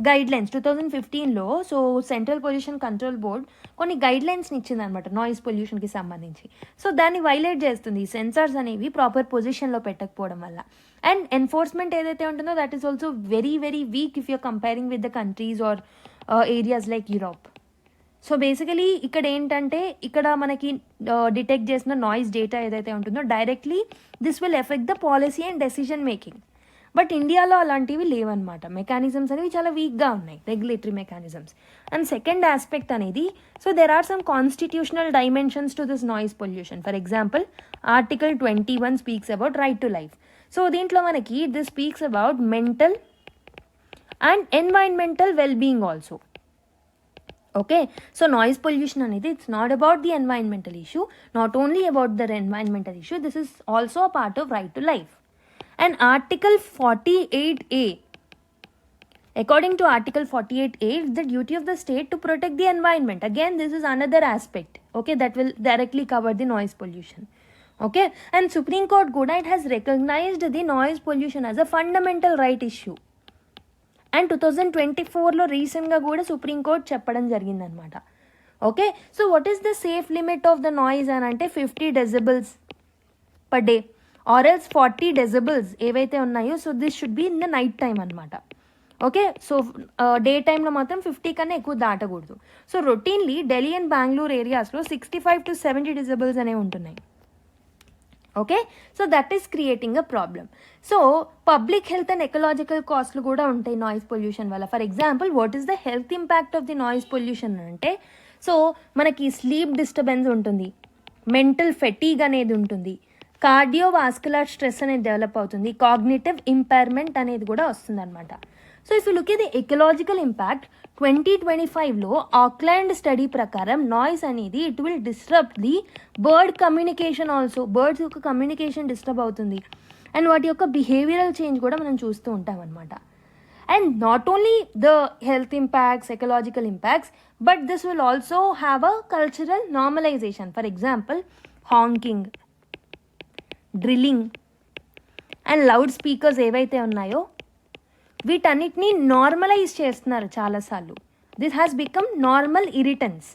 గైడ్లైన్స్. 2015లో so Central Pollution Control Board కొన్ని గైడ్లైన్స్ని ఇచ్చిందనమాట నాయిస్ పొల్యూషన్కి సంబంధించి. సో దాన్ని వైలేట్ చేస్తుంది ఈ సెన్సార్స్ అనేవి ప్రాపర్ పొజిషన్లో పెట్టకపోవడం వల్ల. అండ్ ఎన్ఫోర్స్మెంట్ ఏదైతే ఉంటుందో that is also very very weak if you're comparing with the countries or areas like Europe. So basically ఇక్కడ ఏంటంటే ఇక్కడ మనకి డిటెక్ట్ చేసిన నాయిస్ డేటా ఏదైతే ఉంటుందో directly this will affect the policy and decision making. But ఇండియాలో అలాంటివి లేవన్నమాట. మెకానిజమ్స్ అనేవి చాలా వీక్గా ఉన్నాయి, regulatory mechanisms. And second aspect అనేది, so there are some constitutional dimensions to this noise pollution. For example article 21 speaks about right to life. So దీంట్లో మనకి this speaks about mental and environmental wellbeing also. Okay, so noise pollution అనేది it's not about the environmental issue, not only about the environmental issue, this is also a part of right to life. And article 48A, according to article 48A, it's the duty of the state to protect the environment. Again, this is another aspect, okay, that will directly cover the noise pollution. Okay, and Supreme Court kuda it has recognized the noise pollution as a fundamental right issue. And 2024లో రీసెంట్గా కూడా సుప్రీంకోర్టు చెప్పడం జరిగిందనమాట. Okay, so what is the safe limit of the noise అని అంటే 50 decibels per day or else 40 decibels ఏవైతే ఉన్నాయో, so this should be in the night time అనమాట. ఓకే, సో డే టైంలో మాత్రం 50 కన్నా ఎక్కువ దాటకూడదు. So routinely Delhi and Bengaluru ఏరియాస్లో 65 to 70 decibels అనేవి ఉంటున్నాయి. Okay, so that is creating a problem. So public health and ecological కాస్ట్లు కూడా ఉంటాయి నాయిస్ పొల్యూషన్ వల్ల. For example, what is the health impact of the noise pollution అంటే, సో మనకి స్లీప్ డిస్టర్బెన్స్ ఉంటుంది, మెంటల్ ఫెటీగ్ అనేది ఉంటుంది, కార్డియోవాస్కులర్ స్ట్రెస్ అనేది డెవలప్ అవుతుంది, కాగ్నిటివ్ ఇంపైర్మెంట్ అనేది కూడా వస్తుంది అనమాట. So if you look at the ecological impact, 2025లో ఆక్లాండ్ స్టడీ ప్రకారం నాయిస్ అనేది it will disturb the bird communication also. Birds యొక్క కమ్యూనికేషన్ డిస్టర్బ్ అవుతుంది అండ్ వాటి యొక్క బిహేవియరల్ చేంజ్ కూడా మనం చూస్తూ ఉంటాం అనమాట. And not only the health impacts, ecological impacts, but this will also have a cultural normalisation. For example, honking, drilling and loud speakers ఏవైతే ఉన్నాయో వీటన్నిటిని నార్మలైజ్ చేస్తున్నారు చాలాసార్లు. This has become normal irritants.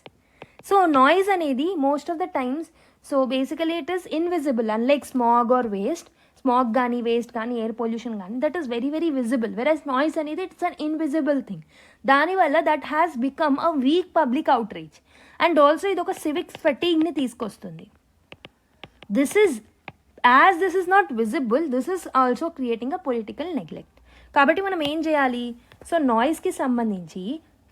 So noise అనేది most of the times, so basically it is invisible unlike smog or waste. Smog కానీ, వేస్ట్ కానీ, ఎయిర్ పొల్యూషన్ కానీ, that is very very visible. వెరస్ noise అనేది ఇట్స్ అన్ ఇన్విజిబుల్ థింగ్. దానివల్ల that has become a week public outreach and also ఇది ఒక సివిక్ ఫెటీగ్ని తీసుకొస్తుంది. This is not visible, this is also creating a political neglect. కాబట్టి మనం ఏం చేయాలి? సో నాయిస్కి సంబంధించి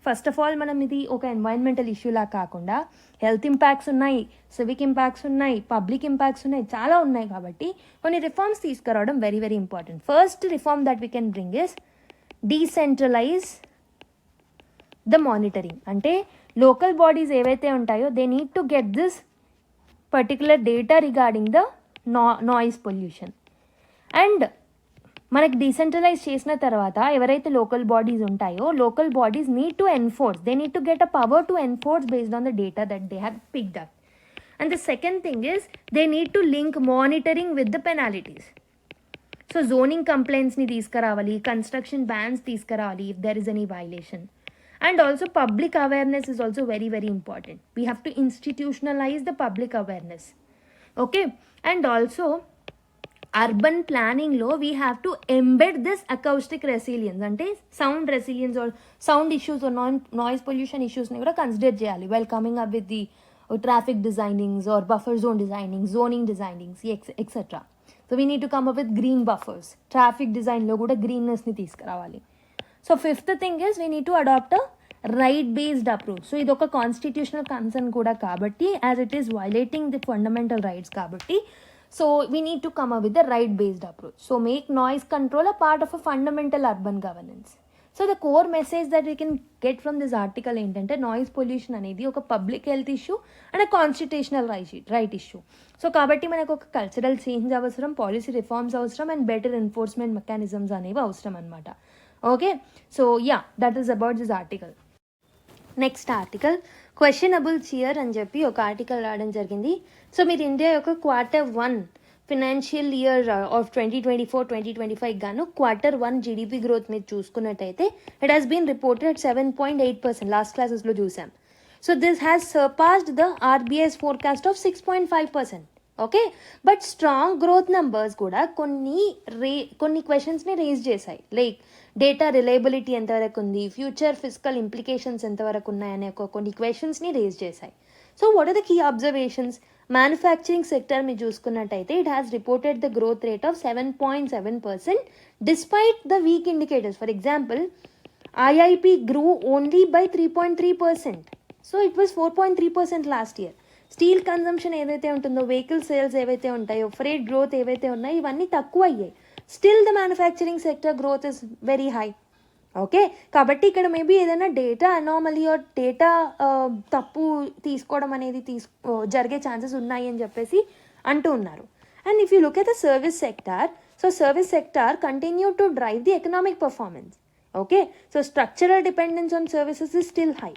ఫస్ట్ ఆఫ్ ఆల్ మనం ఇది ఒక ఎన్వైరన్మెంటల్ ఇష్యూలా కాకుండా హెల్త్ ఇంపాక్ట్స్ ఉన్నాయి, సివిక్ ఇంపాక్ట్స్ ఉన్నాయి, పబ్లిక్ ఇంపాక్ట్స్ ఉన్నాయి, చాలా ఉన్నాయి. కాబట్టి కొన్ని రిఫార్మ్స్ తీసుకురావడం very very important. First reform that we can bring is decentralise the monitoring. అంటే లోకల్ బాడీస్ ఏవైతే ఉంటాయో they need to get this particular data regarding the noise pollution. And మనకి డీసెంట్రలైజ్ చేసిన తర్వాత ఎవరైతే లోకల్ బాడీస్ ఉంటాయో, local bodies need to enforce, they need to get a power to enforce based on the data that they have picked up. And the second thing is they need to link monitoring with the penalties. So zoning కంప్లైంట్స్ని తీసుకురావాలి, కన్స్ట్రక్షన్ బ్యాన్స్ తీసుకురావాలి if there is any violation. And also public awareness is also very very important. We have to institutionalise the public awareness. Okay, and also urban ప్లానింగ్లో we have to embed this acoustic resilience, అంటే sound resilience or sound issues or noise pollution ఇష్యూస్ని కూడా కన్సిడర్ చేయాలి while coming up with the traffic designings or buffer zone designings, zoning designings etcetera. So we need to come up with green buffers. Traffic డిజైన్లో కూడా గ్రీన్నెస్ని తీసుకురావాలి. So fifth thing is we need to adopt a right based approach. So ఇది ఒక కాన్స్టిట్యూషనల్ కన్సర్న్ కూడా కాబట్టి, as it is violating the fundamental rights కాబట్టి, so we need to come up with the right based approach. So make noise control a part of a fundamental urban governance. So the core message that we can get from this article ఏంటంటే నాయిస్ పొల్యూషన్ అనేది ఒక public health issue and constitutional right issue. So కాబట్టి మనకు ఒక కల్చరల్ చేంజ్ అవసరం, పాలసీ రిఫార్మ్స్ అవసరం అండ్ బెటర్ ఎన్ఫోర్స్మెంట్ మెకానిజమ్స్ అనేవి అవసరం అనమాట. Okay, so yeah, that is about this article. Next article questionable cheer అని చెప్పి ఒక ఆర్టికల్ రావడం జరిగింది. సో మీరు ఇండియా యొక్క Q1 ఫినాన్షియల్ ఇయర్ ఆఫ్ 2024-2025 గాను Q1 జీడిపి గ్రోత్ మీరు చూసుకున్నట్టయితే it has been reported 7.8%. Last క్లాసెస్లో చూసాం. So this has surpassed the RBI's forecast of 6.5%. Okay, but strong growth numbers కూడా కొన్ని క్వశ్చన్స్ని రేజ్ చేశాయి. లైక్ డేటా రిలయబిలిటీ ఎంతవరకు ఉంది, ఫ్యూచర్ ఫిజికల్ ఇంప్లికేషన్స్ ఎంతవరకు ఉన్నాయనే కొన్ని క్వశ్చన్స్ని రేజ్ చేశాయి. So what are the key observations? Manufacturing sector మీరు చూసుకున్నట్టయితే it has reported the growth rate of 7.7% despite the weak indicators. For example, IIP grew only by 3.3%. So it was 4.3% last year. Steel consumption ఏదైతే ఉంటుందో, వెహికల్ సేల్స్ ఏవైతే ఉంటాయో, ఫ్రేట్ గ్రోత్ ఏవైతే ఉన్నాయో, ఇవన్నీ తక్కువ అయ్యాయి. Still the manufacturing sector growth is very high. Okay, కాబట్టి ఇక్కడ మేబీ ఏదైనా డేటా అనామలీ ఆర్ డేటా తప్పు తీసుకోవడం అనేది జరిగే ఛాన్సెస్ ఉన్నాయి అని చెప్పేసి అంటూ ఉన్నారు. And if you look at the service sector, so service sector continue to drive the economic performance. Okay, so structural dependence on services is still high.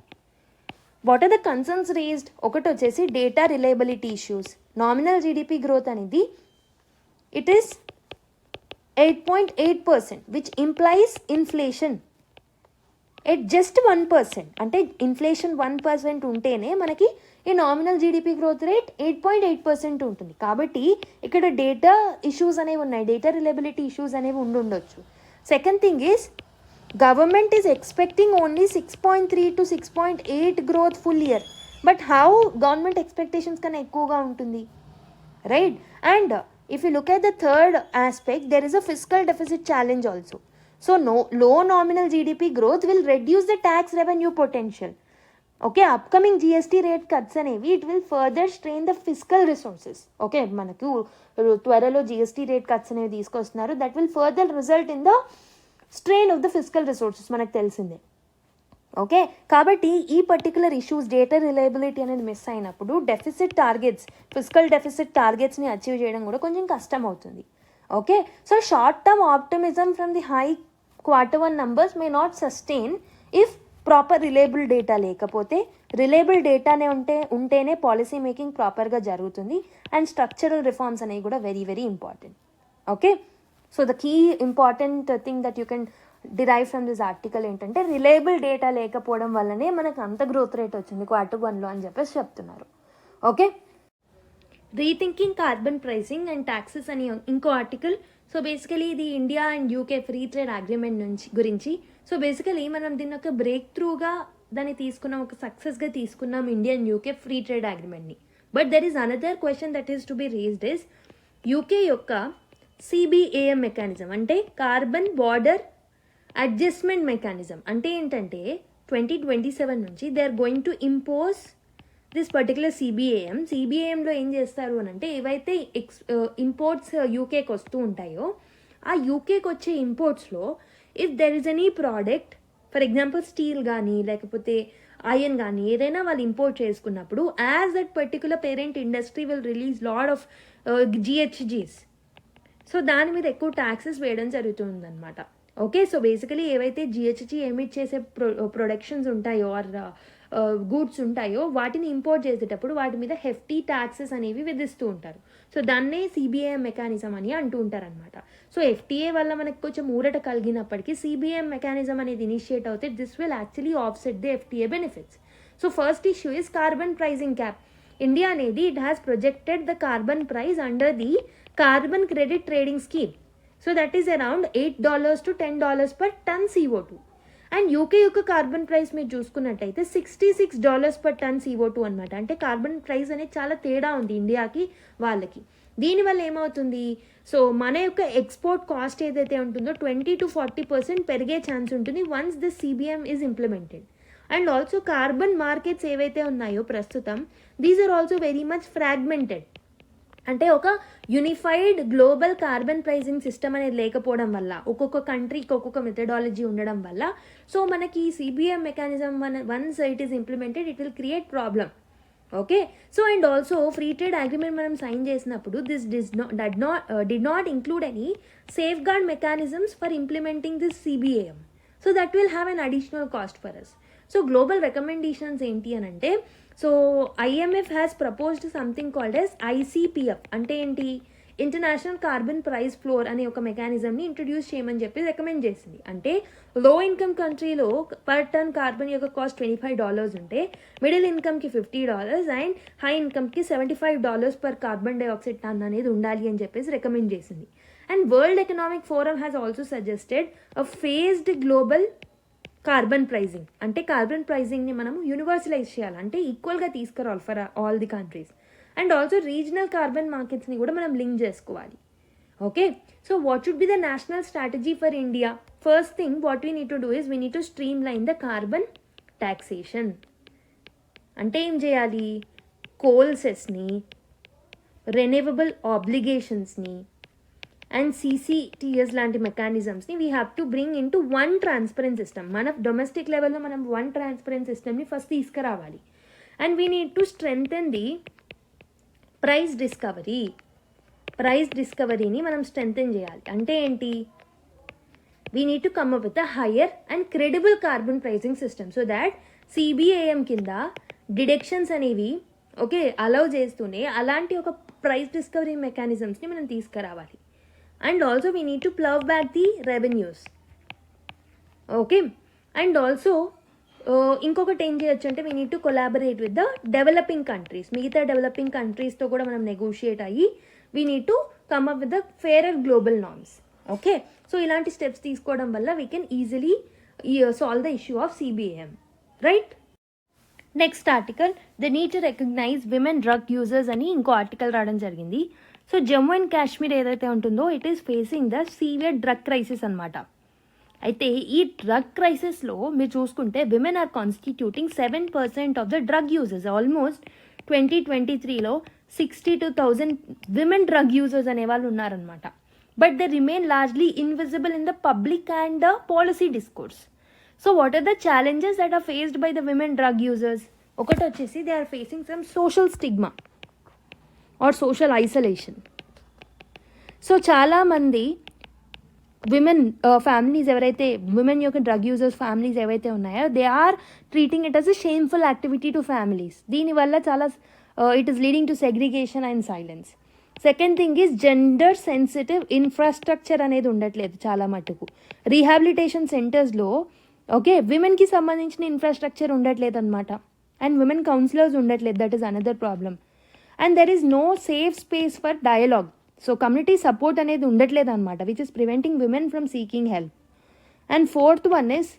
What are the concerns raised? ఒకటి వచ్చేసి data reliability issues. Nominal GDP growth అనేది it is 8.8%, which implies inflation at just 1%. అంటే ఇన్ఫ్లేషన్ 1% ఉంటేనే మనకి ఈ నామినల్ జీడిపి గ్రోత్ రేట్ 8.8% ఉంటుంది. కాబట్టి ఇక్కడ డేటా ఇష్యూస్ అనేవి ఉన్నాయి, డేటా రిలయబిలిటీ ఇష్యూస్ అనేవి ఉండొచ్చు. Second thing is government is expecting only 6.3 to 6.8 growth full year. But how government expectations కన్నా ఎక్కువగా ఉంటుంది, right? And if you look at the third aspect, there is a fiscal deficit challenge also. So low nominal GDP growth will reduce the tax revenue potential. Okay, upcoming GST rate cuts అనేవి it will further strain the fiscal resources. Okay, మనకు త్వరలో GST rate cuts అనేవి తీసుకొస్తున్నారు, that will further result in the strain of the fiscal resources, మనకు తెలిసిందే. ఓకే, కాబట్టి ఈ పర్టికులర్ ఇష్యూస్ డేటా రిలయబిలిటీ అనేది మిస్ అయినప్పుడు డెఫిసిట్ టార్గెట్స్, ఫిజికల్ డెఫిసిట్ టార్గెట్స్ని అచీవ్ చేయడం కూడా కొంచెం కష్టం అవుతుంది. Okay, so short term optimism from the high Q1 numbers may not sustain if proper reliable data లేకపోతే. రిలయబుల్ డేటానే ఉంటేనే పాలసీ మేకింగ్ ప్రాపర్గా జరుగుతుంది. అండ్ స్ట్రక్చరల్ రిఫార్మ్స్ అనేవి కూడా very very important. Okay, so the key important thing that you can derive from this article ఏంటంటే రిలయబుల్ డేటా లేకపోవడం వల్లనే మనకు అంత గ్రోత్ రేట్ వచ్చింది Q1లో అని చెప్పేసి చెప్తున్నారు. Okay, rethinking carbon pricing and taxes అని ఇంకో ఆర్టికల్. సో బేసికలీ ఇది India and UK free trade agreement గురించి. సో బేసికలీ మనం దీన్ని ఒక బ్రేక్ త్రూగా దాన్ని తీసుకున్నాం, ఒక సక్సెస్గా తీసుకున్నాం India and UK free trade అగ్రిమెంట్ని. But there is another question that is to be raised is UK యొక్క CBAM మెకానిజం, అంటే కార్బన్ బార్డర్ అడ్జస్ట్మెంట్ మెకానిజం. అంటే ఏంటంటే 2027 నుంచి they are going to impose this particular CBAMలో ఏం చేస్తారు అని అంటే ఏవైతే ఇంపోర్ట్స్ యూకేకి వస్తూ ఉంటాయో ఆ యూకేకి వచ్చే ఇంపోర్ట్స్లో if there is any product, for example steel కానీ లేకపోతే ఐరన్ కానీ ఏదైనా వాళ్ళు ఇంపోర్ట్ చేసుకున్నప్పుడు as that particular parent industry will release lot of GHGs, so దాని మీద ఎక్కువ ట్యాక్సెస్ వేయడం జరుగుతుందన్నమాట. ఓకే, సో బేసికలీ ఏవైతే GHG ఎమిట్ చేసే ప్రొడక్షన్స్ ఉంటాయో ఆర్ గూడ్స్ ఉంటాయో వాటిని ఇంపోర్ట్ చేసేటప్పుడు వాటి మీద హెఫ్టీ ట్యాక్సెస్ అనేవి విధిస్తూ ఉంటారు. సో దాన్నే CBAM మెకానిజం అని అంటూ ఉంటారనమాట. సో FTA వల్ల మనకు కొంచెం ఊరట కలిగినప్పటికీ CBAM మెకానిజం అనేది ఇనిషియేట్ అవుతే this will actually offset the FTA benefits. So first issue is carbon pricing cap. India అనేది it has projected the carbon price under the carbon credit trading scheme. So that is around $8 to $10 per ton CO2. And UK యొక్క కార్బన్ ప్రైస్ మీరు చూసుకున్నట్టయితే $66 per ton CO2 అనమాట. అంటే కార్బన్ ప్రైస్ అనేది చాలా తేడా ఉంది ఇండియాకి వాళ్ళకి. దీనివల్ల ఏమవుతుంది, సో మన యొక్క ఎక్స్పోర్ట్ కాస్ట్ ఏదైతే ఉంటుందో 20 to 40% పెరిగే ఛాన్స్ ఉంటుంది once this CBAM is implemented. And also carbon markets ఏవైతే ఉన్నాయో ప్రస్తుతం these are also very much fragmented. అంటే ఒక unified global carbon pricing system అనేది లేకపోవడం వల్ల ఒక్కొక్క కంట్రీకి ఒక్కొక్క మెథడాలజీ ఉండడం వల్ల సో మనకి CBAM mechanism once it is implemented it will create problem. Okay, so and also free trade agreement మనం సైన్ చేసినప్పుడు this did not include any safeguard mechanisms for implementing this CBAM. So that will have an additional cost for us. So global recommendations ఏంటి అని అంటే so IMF has proposed something called as ICPF. అంటే ఏంటి, ఇంటర్నేషనల్ కార్బన్ ప్రైస్ ఫ్లోర్ అనే ఒక మెకానిజంని ఇంట్రడ్యూస్ చేయమని చెప్పి రికమెండ్ చేసింది. అంటే లో ఇన్కమ్ కంట్రీలో పర్ టన్ కార్బన్ యొక్క కాస్ట్ $25 ఉంటే మిడిల్ ఇన్కమ్కి $50 అండ్ హై ఇన్కమ్కి $75 per కార్బన్ డైఆక్సైడ్ టన్ అనేది ఉండాలి అని చెప్పేసి రికమెండ్ చేసింది. And world economic forum has also suggested a phased global carbon pricing. అంటే కార్బన్ ప్రైజింగ్ని మనం యూనివర్సలైజ్ చేయాలి, అంటే ఈక్వల్గా తీసుకురావాలి for all the countries. And also regional carbon మార్కెట్స్ని కూడా మనం లింక్ చేసుకోవాలి. Okay, so what should be the national strategy for India? First thing what we need to do is we need to streamline the carbon taxation. అంటే ఏం చేయాలి, కోల్ సెస్ని, రెన్యూవబుల్ ఆబ్లిగేషన్స్ని అండ్ CCTS లాంటి మెకానిజమ్స్ని we have to bring in to one transparent system. మన డొమెస్టిక్ లెవెల్లో మనం వన్ ట్రాన్స్పరెంట్ సిస్టమ్ని ఫస్ట్ తీసుకురావాలి. And we need to strengthen the price డిస్కవరీని మనం స్ట్రెంగ్థెన్ చేయాలి. అంటే ఏంటి? We need to come up with a higher and credible carbon pricing system so that CBAM కింద డిడక్షన్స్ అనేవి అలౌ చేస్తూనే అలాంటి ఒక ప్రైస్ డిస్కవరీ మెకానిజమ్స్ని మనం తీసుకురావాలి. And also we need to plough back the revenues. And also ఇంకొకటి ఏం చేయొచ్చు అంటే we need to collaborate with the developing countries. మిగతా డెవలపింగ్ కంట్రీస్తో కూడా మనం నెగోషియేట్ అయ్యి we need to come up with the farer global norms. So ఇలాంటి స్టెప్స్ తీసుకోవడం వల్ల we can easily solve the issue of CBAM, right? Next article, the need to recognise women drug users అని ఇంకో ఆర్టికల్ రావడం జరిగింది. సో జమ్మూ అండ్ కాశ్మీర్ ఏదైతే ఉంటుందో it is facing the severe drug crisis అనమాట. అయితే ఈ డ్రగ్ క్రైసిస్లో మీరు చూసుకుంటే women are constituting 7% of the drug users. Almost 2023లో 62,000 విమెన్ డ్రగ్ యూజర్స్ అనే వాళ్ళు ఉన్నారనమాట. But they remain largely invisible in the public and the policy discourse. So what are the challenges that are faced by the women drug users? ఒకటి వచ్చేసి they are facing some social stigma or social isolation. So చాలామంది విమెన్ ఫ్యామిలీస్ ఎవరైతే విమెన్ యొక్క డ్రగ్ యూజర్స్ ఫ్యామిలీస్ ఏవైతే ఉన్నాయో they are treating it as a shameful activity to families. దీనివల్ల చాలా it is leading to segregation and silence. Second thing is gender sensitive infrastructure అనేది ఉండట్లేదు చాలా మటుకు. రీహాబిలిటేషన్ సెంటర్స్లో విమెన్కి సంబంధించిన ఇన్ఫ్రాస్ట్రక్చర్ ఉండట్లేదు అనమాట. అండ్ విమెన్ కౌన్సిలర్స్ ఉండట్లేదు. That is another problem. And there is no safe space for dialogue. So community support అనేది ఉండట్లేదు అనమాట, which is preventing women from seeking help. And fourth one is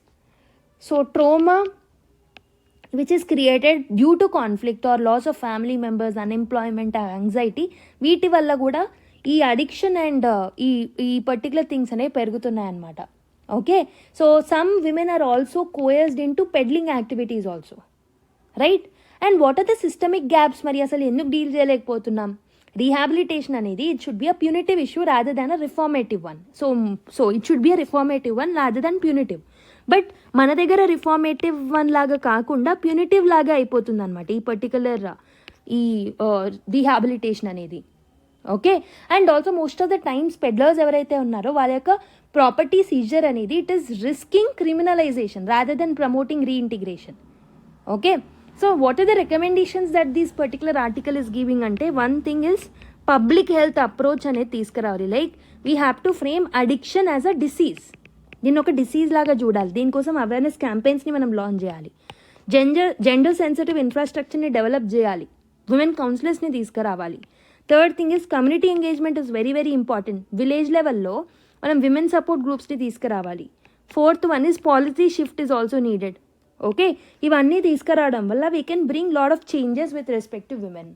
trauma which is created due to conflict or loss of family members, unemployment, anxiety. వీటి వల్ల కూడా ఈ అడిక్షన్ అండ్ ఈ పర్టికులర్ థింగ్స్ అనేవి పెరుగుతున్నాయి అన్నమాట. So some women are also coerced in to peddling activities also, right? And what are the systemic gaps? మరి అసలు ఎందుకు డీల్ చేయలేకపోతున్నాం? రీహాబిలిటేషన్ అనేది it should be a punitive issue rather than a reformative one. So it should be a reformative one rather than punitive. But మన దగ్గర రిఫార్మేటివ్ వన్ లాగా కాకుండా ప్యూనిటివ్ లాగా అయిపోతుంది అనమాట ఈ పర్టికులర్ ఈ రీహాబిలిటేషన్ అనేది. And also most of the times peddlers ఎవరైతే ఉన్నారో వాళ్ళ యొక్క ప్రాపర్టీ సీజర్ అనేది it is risking criminalisation rather then promoting reintegration. So what are the recommendations that this particular article is giving అంటే one thing is public health approach అనేది తీసుకురావాలి. Like we have to frame addiction as a disease. దీన్ని ఒక డిసీజ్ లాగా చూడాలి. దీనికోసం అవేర్నెస్ క్యాంపెయిన్స్ని మనం లాంచ్ చేయాలి. జెండర్ సెన్సిటివ్ ఇన్ఫ్రాస్ట్రక్చర్ని డెవలప్ చేయాలి. విమెన్ కౌన్సిలర్స్ని తీసుకురావాలి. Third thing is community engagement is very very important. Village లెవెల్లో మనం విమెన్ సపోర్ట్ గ్రూప్స్ని తీసుకురావాలి. Fourth one is policy shift is also needed. ఇవన్నీ తీసుకురావడం వల్ల we can bring lot of changes with respect to women.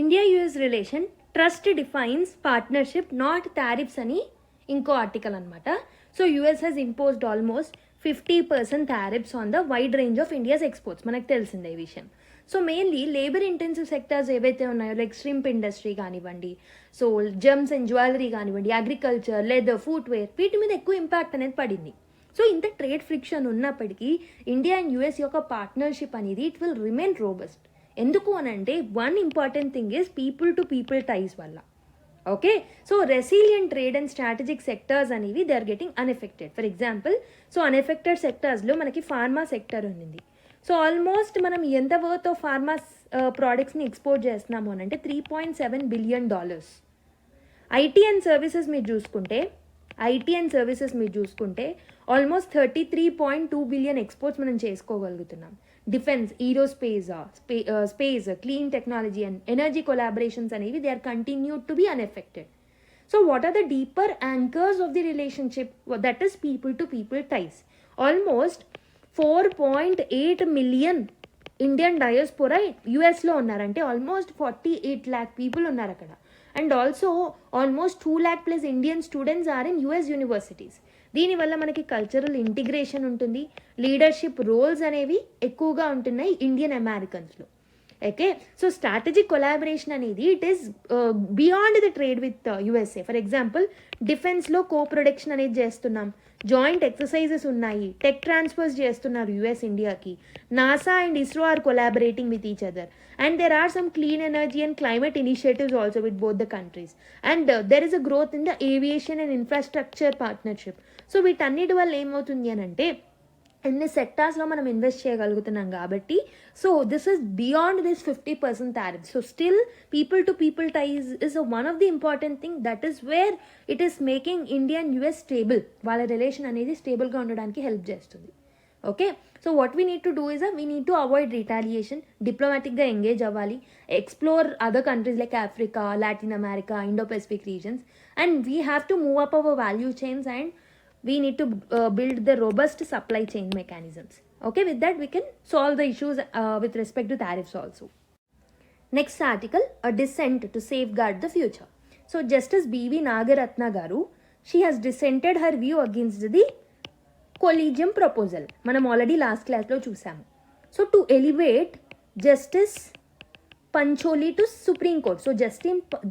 India US relation trust defines partnership not tariffs అని ఇంకో ఆర్టికల్ అనమాట. So US has imposed almost 50% tariffs on the wide range of India's exports. మనకు తెలిసిందే ఈ విషయం. So mainly labour intensive sectors ఏవైతే ఉన్నాయో లైక్ ష్రింప్ ఇండస్ట్రీ కానివ్వండి, సో జెమ్స్ అండ్ జ్యువెలరీ కానివ్వండి, అగ్రికల్చర్, లెదర్, ఫుట్వేర్, వీటి మీద ఎక్కువ ఇంపాక్ట్ అనేది పడింది. సో ఇంత ట్రేడ్ ఫ్రిక్షన్ ఉన్నప్పటికీ ఇండియా అండ్ US యొక్క పార్ట్నర్షిప్ అనేది ఇట్ విల్ రిమైన్ రోబస్ట్. ఎందుకు అనంటే one important thing is people to people ties వల్ల. So resilient trade and strategic sectors అనేవి they are getting unaffected. For example so unaffected సెక్టర్స్లో మనకి ఫార్మా సెక్టర్ ఉంది. సో ఆల్మోస్ట్ మనం ఎంత వర్త్ ఆఫ్ ఫార్మా ప్రోడక్ట్స్ని ఎక్స్పోర్ట్ చేస్తున్నాము అని అంటే $3.7 billion. ఐటీ అండ్ సర్వీసెస్ మీరు చూసుకుంటే ఆల్మోస్ట్ 33.2 billion ఎక్స్పోర్ట్స్ మనం చేసుకోగలుగుతున్నాం. Defence, aerospace, space, clean technology and energy collaborations అనేవి they are continued to be unaffected. So what are the deeper anchors of the relationship? That is people to people ties. Almost 4.8 million Indian diaspora యుఎస్లో ఉన్నారంటే ఆల్మోస్ట్ 48 lakh పీపుల్ ఉన్నారు అక్కడ. And also almost 2 lakh plus Indian students are in US universities. దీనివల్ల మనకి కల్చరల్ ఇంటిగ్రేషన్ ఉంటుంది, లీడర్షిప్ రోల్స్ అనేవి ఎక్కువగా ఉంటున్నాయి ఇండియన్ అమెరికన్స్లో. ఓకే, సో స్ట్రాటజిక్ కొలాబరేషన్ అనేది it is beyond the trade with USA. For example డిఫెన్స్లో ప్రొడక్షన్ అనేది చేస్తున్నాం, జాయింట్ ఎక్సర్సైజెస్ ఉన్నాయి, టెక్ ట్రాన్స్ఫర్స్ చేస్తున్నారు యుఎస్ ఇండియాకి, NASA and ISRO are collaborating with each other, and there are some clean energy and climate initiatives also with both the countries, and there is a growth in the aviation and infrastructure partnership. So వీటన్నిటి వల్ల ఏమవుతుంది అని అంటే అన్ని సెక్టార్స్లో మనం ఇన్వెస్ట్ చేయగలుగుతున్నాం కాబట్టి so this is beyond this 50% tariff. So still people to people ties is one of the important thing, that is where it is making India and US stable. వాళ్ళ రిలేషన్ అనేది స్టేబుల్గా ఉండడానికి హెల్ప్ చేస్తుంది. Okay, so what we need to do is we need to avoid retaliation, డిప్లొమాటిక్గా ఎంగేజ్ అవ్వాలి, explore other countries like Africa, Latin America, Indo Pacific regions, and we have to move up hour value chains and we need to build the robust supply chain mechanisms. Okay, with that we can solve the issues with respect to tariffs also. Next article, a dissent to safeguard the future. So Justice B.V. Nagaratna garu, she has dissented her view against the collegium proposal. Manam already last class lo chusamu. So to elevate Justice Pancholi to supreme court. So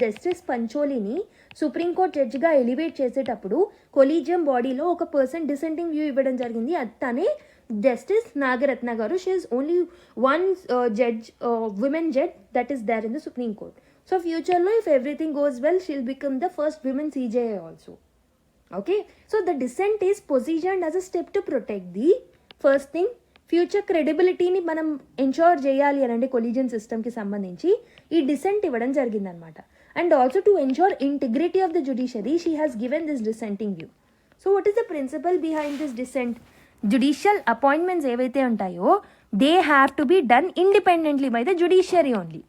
justice పంచోలిని సుప్రీంకోర్టు జడ్జిగా ఎలివేట్ చేసేటప్పుడు కొలీజియం బాడీలో ఒక పర్సన్ డిసెంటింగ్ వ్యూ ఇవ్వడం జరిగింది. తనే జస్టిస్ నాగరత్న గారు. She is only one judge, women judge that is there in the supreme court. So ఫ్యూచర్లో if everything goes well she'll become the first women CJI also. Okay, so the dissent is positioned as a step to protect the first thing future క్రెడిబిలిటీని మనం ఎన్షోర్ చేయాలి అని అంటే కొలీజియన్ సిస్టమ్కి సంబంధించి ఈ డిసెంట్ ఇవ్వడం జరిగిందనమాట. And also to ensure integrity of the judiciary she has given this dissenting view. So what is the principle behind this dissent? Judicial appointments ఏవైతే ఉంటాయో they have to be done independently by the judiciary only,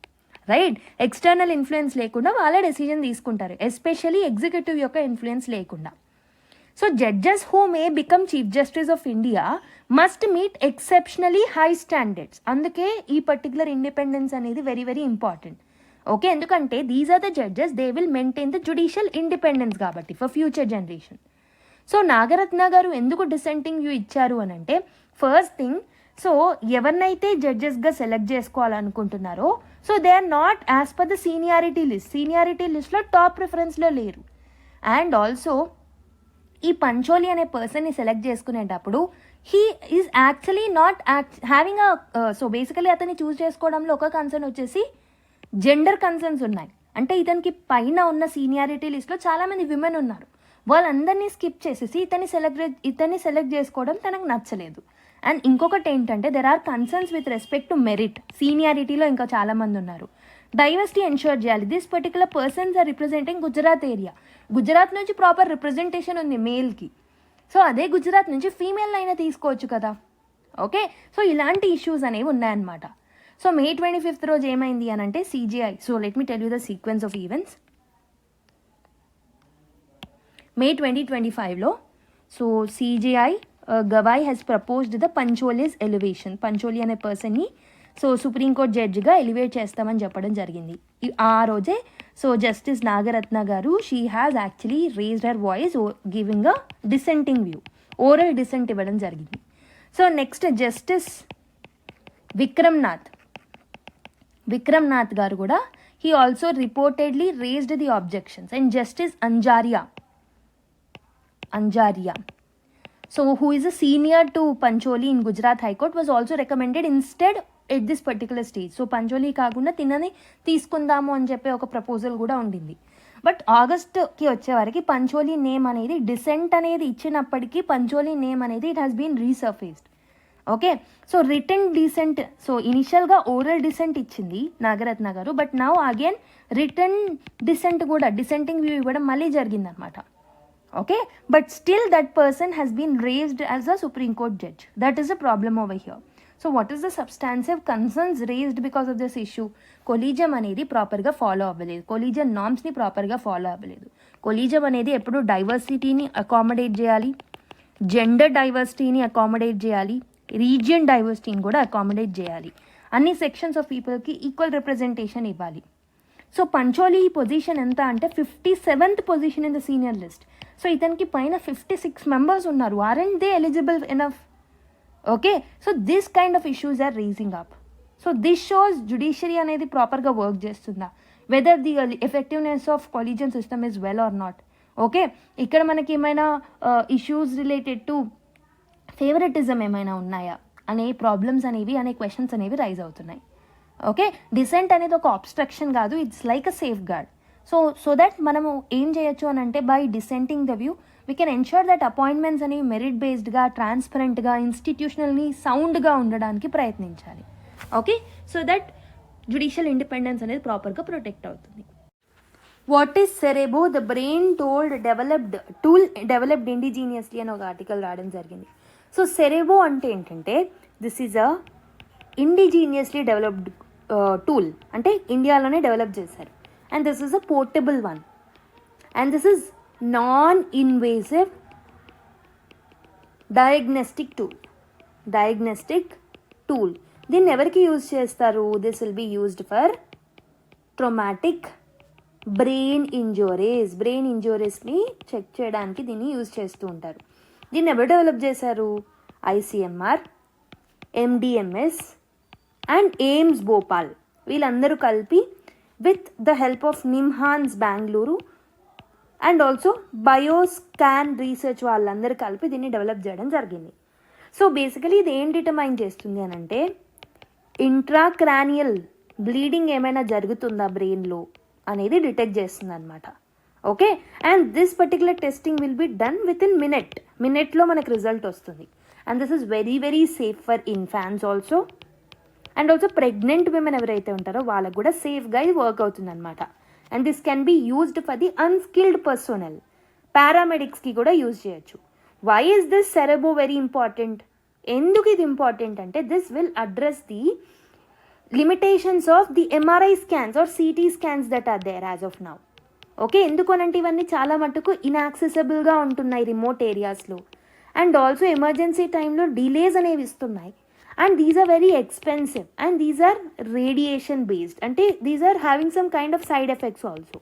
right? External influence లేకుండా వాళ్ళ డెసిజన్ తీసుకుంటారు, ఎస్పెషలీ ఎగ్జిక్యూటివ్ యొక్క ఇన్ఫ్లుయెన్స్ లేకుండా. So judges who may become Chief Justice of India must meet exceptionally high standards. అందుకే ఈ పర్టికులర్ ఇండిపెండెన్స్ అనేది వెరీ వెరీ ఇంపార్టెంట్. ఓకే, ఎందుకంటే these are the judges, they will maintain the judicial independence కాబట్టి for future generation. So Nagarathna గారు ఎందుకు డిసెంటింగ్ వ్యూ ఇచ్చారు అని అంటే, ఫస్ట్ థింగ్, సో ఎవరినైతే జడ్జెస్గా సెలెక్ట్ చేసుకోవాలనుకుంటున్నారో so they are not as per the seniority లిస్ట్లో టాప్ ప్రిఫరెన్స్లో లేరు. అండ్ ఆల్సో ఈ పంచోలి అనే పర్సన్ని సెలెక్ట్ చేసుకునేటప్పుడు he is actually not having so basically అతన్ని చూస్ చేసుకోవడంలో ఒక కన్సర్న్ వచ్చేసి జెండర్ కన్సర్న్స్ ఉన్నాయి. అంటే ఇతనికి పైన ఉన్న సీనియారిటీ లిస్ట్లో చాలామంది విమెన్ ఉన్నారు, వాళ్ళందరినీ స్కిప్ చేసేసి ఇతన్ని సెలెక్ట్ చేసుకోవడం తనకు నచ్చలేదు. అండ్ ఇంకొకటి ఏంటంటే there are concerns with respect to merit, సీనియారిటీలో ఇంకా చాలామంది ఉన్నారు. డైవర్సిటీ ఎన్షూర్ చేయాలి. This particular persons are representing Gujarat area. Gujarat నుంచి ప్రాపర్ రిప్రజెంటేషన్ ఉంది మేల్కి, సో అదే గుజరాత్ నుంచి ఫీమేల్ అయినా తీసుకోవచ్చు కదా. ఓకే, సో ఇలాంటి ఇష్యూస్ అనేవి ఉన్నాయన్నమాట. సో May 25th రోజు ఏమైంది అని అంటే CJI, so let me tell you the sequence of events. May 2025లో so CJI Gavai has proposed the Pancholi's elevation. Pancholi అనే పర్సన్ని సో సుప్రీంకోర్టు జడ్జిగా ఎలివేట్ చేస్తామని చెప్పడం జరిగింది. ఆ రోజే సో జస్టిస్ నాగరత్న గారు she has actually raised her voice giving a dissenting view, oral dissent ఇవ్వడం జరిగింది. So next justice Vikram Nath గారు కూడా he also reportedly raised the objections. And justice Anjaria so who is a senior to Pancholi in Gujarat High Court was also recommended instead at this particular stage. So Pancholi కాకుండా తినని తీసుకుందాము అని చెప్పే ఒక ప్రపోజల్ కూడా ఉండింది. బట్ ఆగస్ట్కి వచ్చేవారికి పంచోలి నేమ్ అనేది డిసెంట్ అనేది ఇచ్చినప్పటికీ పంచోలి నేమ్ అనేది it has been resurfaced. Okay, so written dissent, so ఇనిషియల్గా ఓరల్ డిసెంట్ ఇచ్చింది నాగరత్న గారు, but now again written dissent కూడా డిసెంటింగ్ వ్యూ ఇవ్వడం మళ్ళీ జరిగిందనమాట. Okay, but still that person has been raised as a Supreme Court judge. That is a problem over here. So what is the substantive concerns raised because of this issue? Collegium అనేది ప్రాపర్గా ఫాలో అవ్వలేదు, కొలీజియం నామ్స్ని ప్రాపర్గా ఫాలో అవ్వలేదు. కొలీజియం అనేది ఎప్పుడు డైవర్సిటీని అకామిడేట్ చేయాలి, జెండర్ డైవర్సిటీని అకామిడేట్ చేయాలి, రీజియన్ డైవర్సిటీని కూడా అకామిడేట్ చేయాలి, అన్ని సెక్షన్స్ ఆఫ్ పీపుల్కి ఈక్వల్ రిప్రజెంటేషన్ ఇవ్వాలి. సో పంచోలి పొజిషన్ ఎంత అంటే 57th position in the senior list. So ఇతనికి పైన 56 మెంబర్స్ ఉన్నారు. Aren't they eligible enough? Okay, so this kind of issues are raising up. So this shows judiciary అనేది ప్రాపర్గా వర్క్ చేస్తుందా, whether the effectiveness of collegium system is well are not. Okay, ఇక్కడ మనకి ఏమైనా ఇష్యూస్ రిలేటెడ్ టు ఫేవరెటిజం ఏమైనా ఉన్నాయా అనే ప్రాబ్లమ్స్ అనేవి, అనే క్వశ్చన్స్ అనేవి రైజ్ అవుతున్నాయి. ఓకే, డిసెంట్ అనేది ఒక అబ్స్ట్రక్షన్ కాదు, it's like a safeguard. So that మనము ఏం చేయొచ్చు అని అంటే, by dissenting the view we can ensure that appointments అనేవి మెరిట్ బేస్డ్గా, ట్రాన్స్పరెంట్గా, ఇన్స్టిట్యూషనల్లీ సౌండ్గా ఉండడానికి ప్రయత్నించాలి. Okay, so that judicial independence అనేది ప్రాపర్గా ప్రొటెక్ట్ అవుతుంది. What is Cerebo, the brain tool developed indigenously అని ఒక ఆర్టికల్ రాయడం జరిగింది. సో సెరెబో అంటే ఏంటంటే, this is a indigenously developed tool, అంటే ఇండియాలోనే డెవలప్ చేశారు. And this is a portable one, and this is non invasive diagnostic tool. దీన్ని ఎవరికి యూజ్ చేస్తారు? This will be used for traumatic brain ఇంజురీస్ని చెక్ చేయడానికి దీన్ని యూజ్ చేస్తూ ఉంటారు. దీన్ని ఎవరు డెవలప్ చేశారు? ICMR, MDMS and AIIMS Bhopal, వీళ్ళందరూ కలిపి with the help of NIMHANS Bengaluru and also Bioscan research వాళ్ళందరూ కలిపి దీన్ని డెవలప్ చేయడం జరిగింది. సో బేసికలీ ఇది ఏం డిటర్మైన్ చేస్తుంది అని అంటే, ఇంట్రాక్రానియల్ బ్లీడింగ్ ఏమైనా జరుగుతుందా బ్రెయిన్లో అనేది డిటెక్ట్ చేస్తుంది అనమాట. Okay, and this particular testing will be done within మినిట్లో మనకు రిజల్ట్ వస్తుంది. And this is very very safe for infants also, and also pregnant women ఎవరైతే ఉంటారో వాళ్ళకు కూడా సేఫ్గా ఇది వర్క్ అవుతుంది అనమాట. And this can be used for the unskilled personnel, పారామెడిక్స్కి కూడా యూజ్ చేయొచ్చు. Why is this Cerebo very important? ఎందుకు ఇది ఇంపార్టెంట్ అంటే, this will address the limitations of the MRI scans or CT scans that are there as of now. Okay, ఎందుకనంటే ఇవన్నీ చాలా మటుకు ఇన్యాక్సెసిబుల్గా ఉంటున్నాయి రిమోట్ ఏరియాస్లో, అండ్ ఆల్సో ఎమర్జెన్సీ టైంలో డిలేస్ అనేవి ఇస్తున్నాయి. And these are very expensive, and these are radiation based, అంటే these are having some kind of side effects also.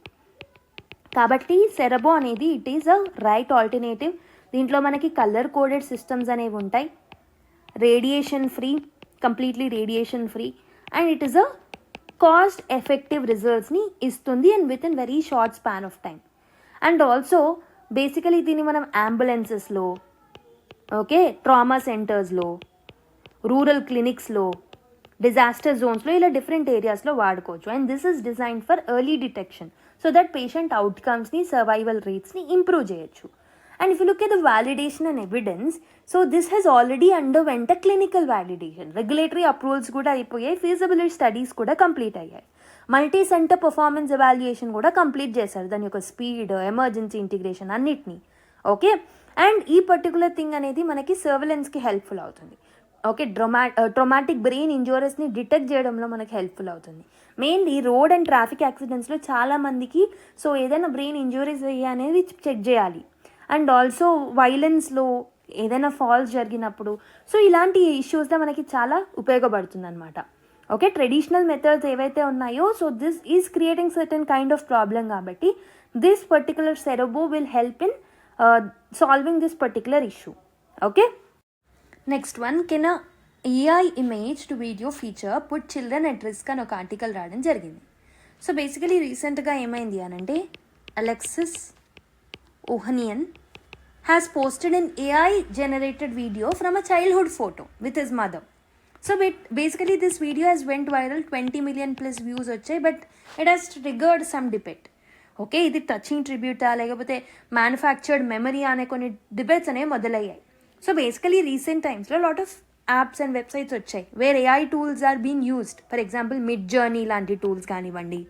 కాబట్టి సెరెబో అనేది it is a right alternative. దీంట్లో మనకి కలర్ కోడెడ్ సిస్టమ్స్ అనేవి ఉంటాయి, radiation free, completely radiation free, and it is a cost effective రిజల్ట్స్ని ఇస్తుంది and within very short span of time. And also basically దీన్ని మనం అంబులెన్సెస్లో, ఓకే, ట్రామా సెంటర్స్లో, రూరల్ క్లినిక్స్లో, డిజాస్టర్ జోన్స్లో, ఇలా డిఫరెంట్ ఏరియాస్లో వాడుకోవచ్చు. And this is designed for early detection so that patient అవుట్కమ్స్ని, సర్వైవల్ రేట్స్ని ఇంప్రూవ్ చేయొచ్చు. And if you look at the validation and evidence, so this has already underwent a clinical validation. Regulatory approvals kuda అయిపోయాయి, feasibility studies kuda complete అయ్యాయి, మల్టీ సెంటర్ పర్ఫార్మెన్స్ ఎవాల్యుయేషన్ కూడా కంప్లీట్ చేశారు, దాని యొక్క స్పీడ్, ఎమర్జెన్సీ ఇంటిగ్రేషన్ అన్నిటినీ. ఓకే, అండ్ ఈ పర్టికులర్ థింగ్ అనేది మనకి సర్వేలెన్స్కి హెల్ప్ఫుల్ అవుతుంది. ఓకే, ట్రామాటిక్ బ్రెయిన్ ఇంజురీస్ని డిటెక్ట్ చేయడంలో మనకి హెల్ప్ఫుల్ అవుతుంది. మెయిన్లీ రోడ్ అండ్ ట్రాఫిక్ యాక్సిడెంట్స్లో చాలామందికి సో ఏదైనా బ్రెయిన్ ఇంజురీస్ అనేది చెక్ చేయాలి. అండ్ ఆల్సో వైలెన్స్లో ఏదైనా ఫాల్స్ జరిగినప్పుడు, సో ఇలాంటి ఇష్యూస్లో మనకి చాలా ఉపయోగపడుతుంది అనమాట. ఓకే, ట్రెడిషనల్ మెథడ్స్ ఏవైతే ఉన్నాయో, so this is creating certain kind of problem, కాబట్టి this particular Cerebo will help in solving this particular issue. Okay, next one, can AI image to video feature put children at risk అని ఒక ఆర్టికల్ రాయడం జరిగింది. సో బేసికలీ రీసెంట్గా ఏమైంది అని అంటే, Alexis ఓహనియన్ has posted an AI generated video from a childhood photo with his mother. So basically this video has went viral, 20 million plus views వచ్చాయి, but it has triggered some debate. Okay, ఇది టచింగ్ ట్రిబ్యూటా లేకపోతే మ్యానుఫ్యాక్చర్డ్ మెమరీ అనే కొన్ని డిబేట్స్ అనేవి మొదలయ్యాయి. సో బేసికలీ రీసెంట్ టైమ్స్లో lot of apps and websites వచ్చాయి where AI tools are been used. For example Midjourney లాంటి టూల్స్ కానివ్వండి,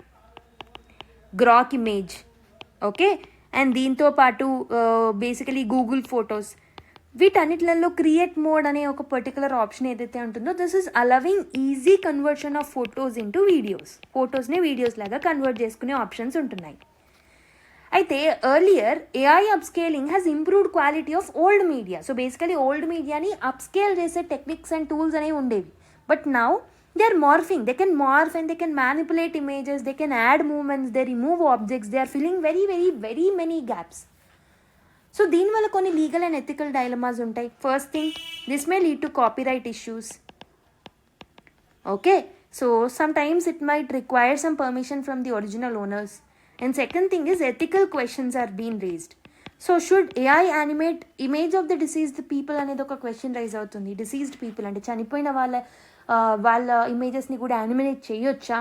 గ్రాక్ ఇమేజ్, ఓకే, అండ్ దీంతో పాటు బేసికలీ గూగుల్ ఫొటోస్, వీటన్నిటిలలో క్రియేట్ మోడ్ అనే ఒక పర్టికులర్ ఆప్షన్ ఏదైతే ఉంటుందో, this is allowing easy conversion of photos into videos. ఫొటోస్ని వీడియోస్ లాగా కన్వర్ట్ చేసుకునే ఆప్షన్స్ ఉంటున్నాయి. అయితే earlier AI upscaling has improved quality of old media. So basically old మీడియాని అప్స్కేల్ చేసే టెక్నిక్స్ అండ్ టూల్స్ అనేవి ఉండేవి, but now they are morphing. They can morph and they can manipulate images, they can add movements, they remove objects, they are filling very very very many gaps. So దీనివల్ల కొన్ని లీగల్ అండ్ ఎథికల్ డైలమాస్ ఉంటాయి. First thing, this may lead to copyright issues. Okay, So sometimes it might require some permission from the original owners. And second thing is ethical questions are being raised. So should AI animate image of the deceased people అనేది ఒక క్వశ్చన్ రైజ్ అవుతుంది. డిసీజ్డ్ పీపుల్ అంటే చనిపోయిన వాళ్ళ ఇమేజెస్ని కూడా యానిమేట్ చేయొచ్చా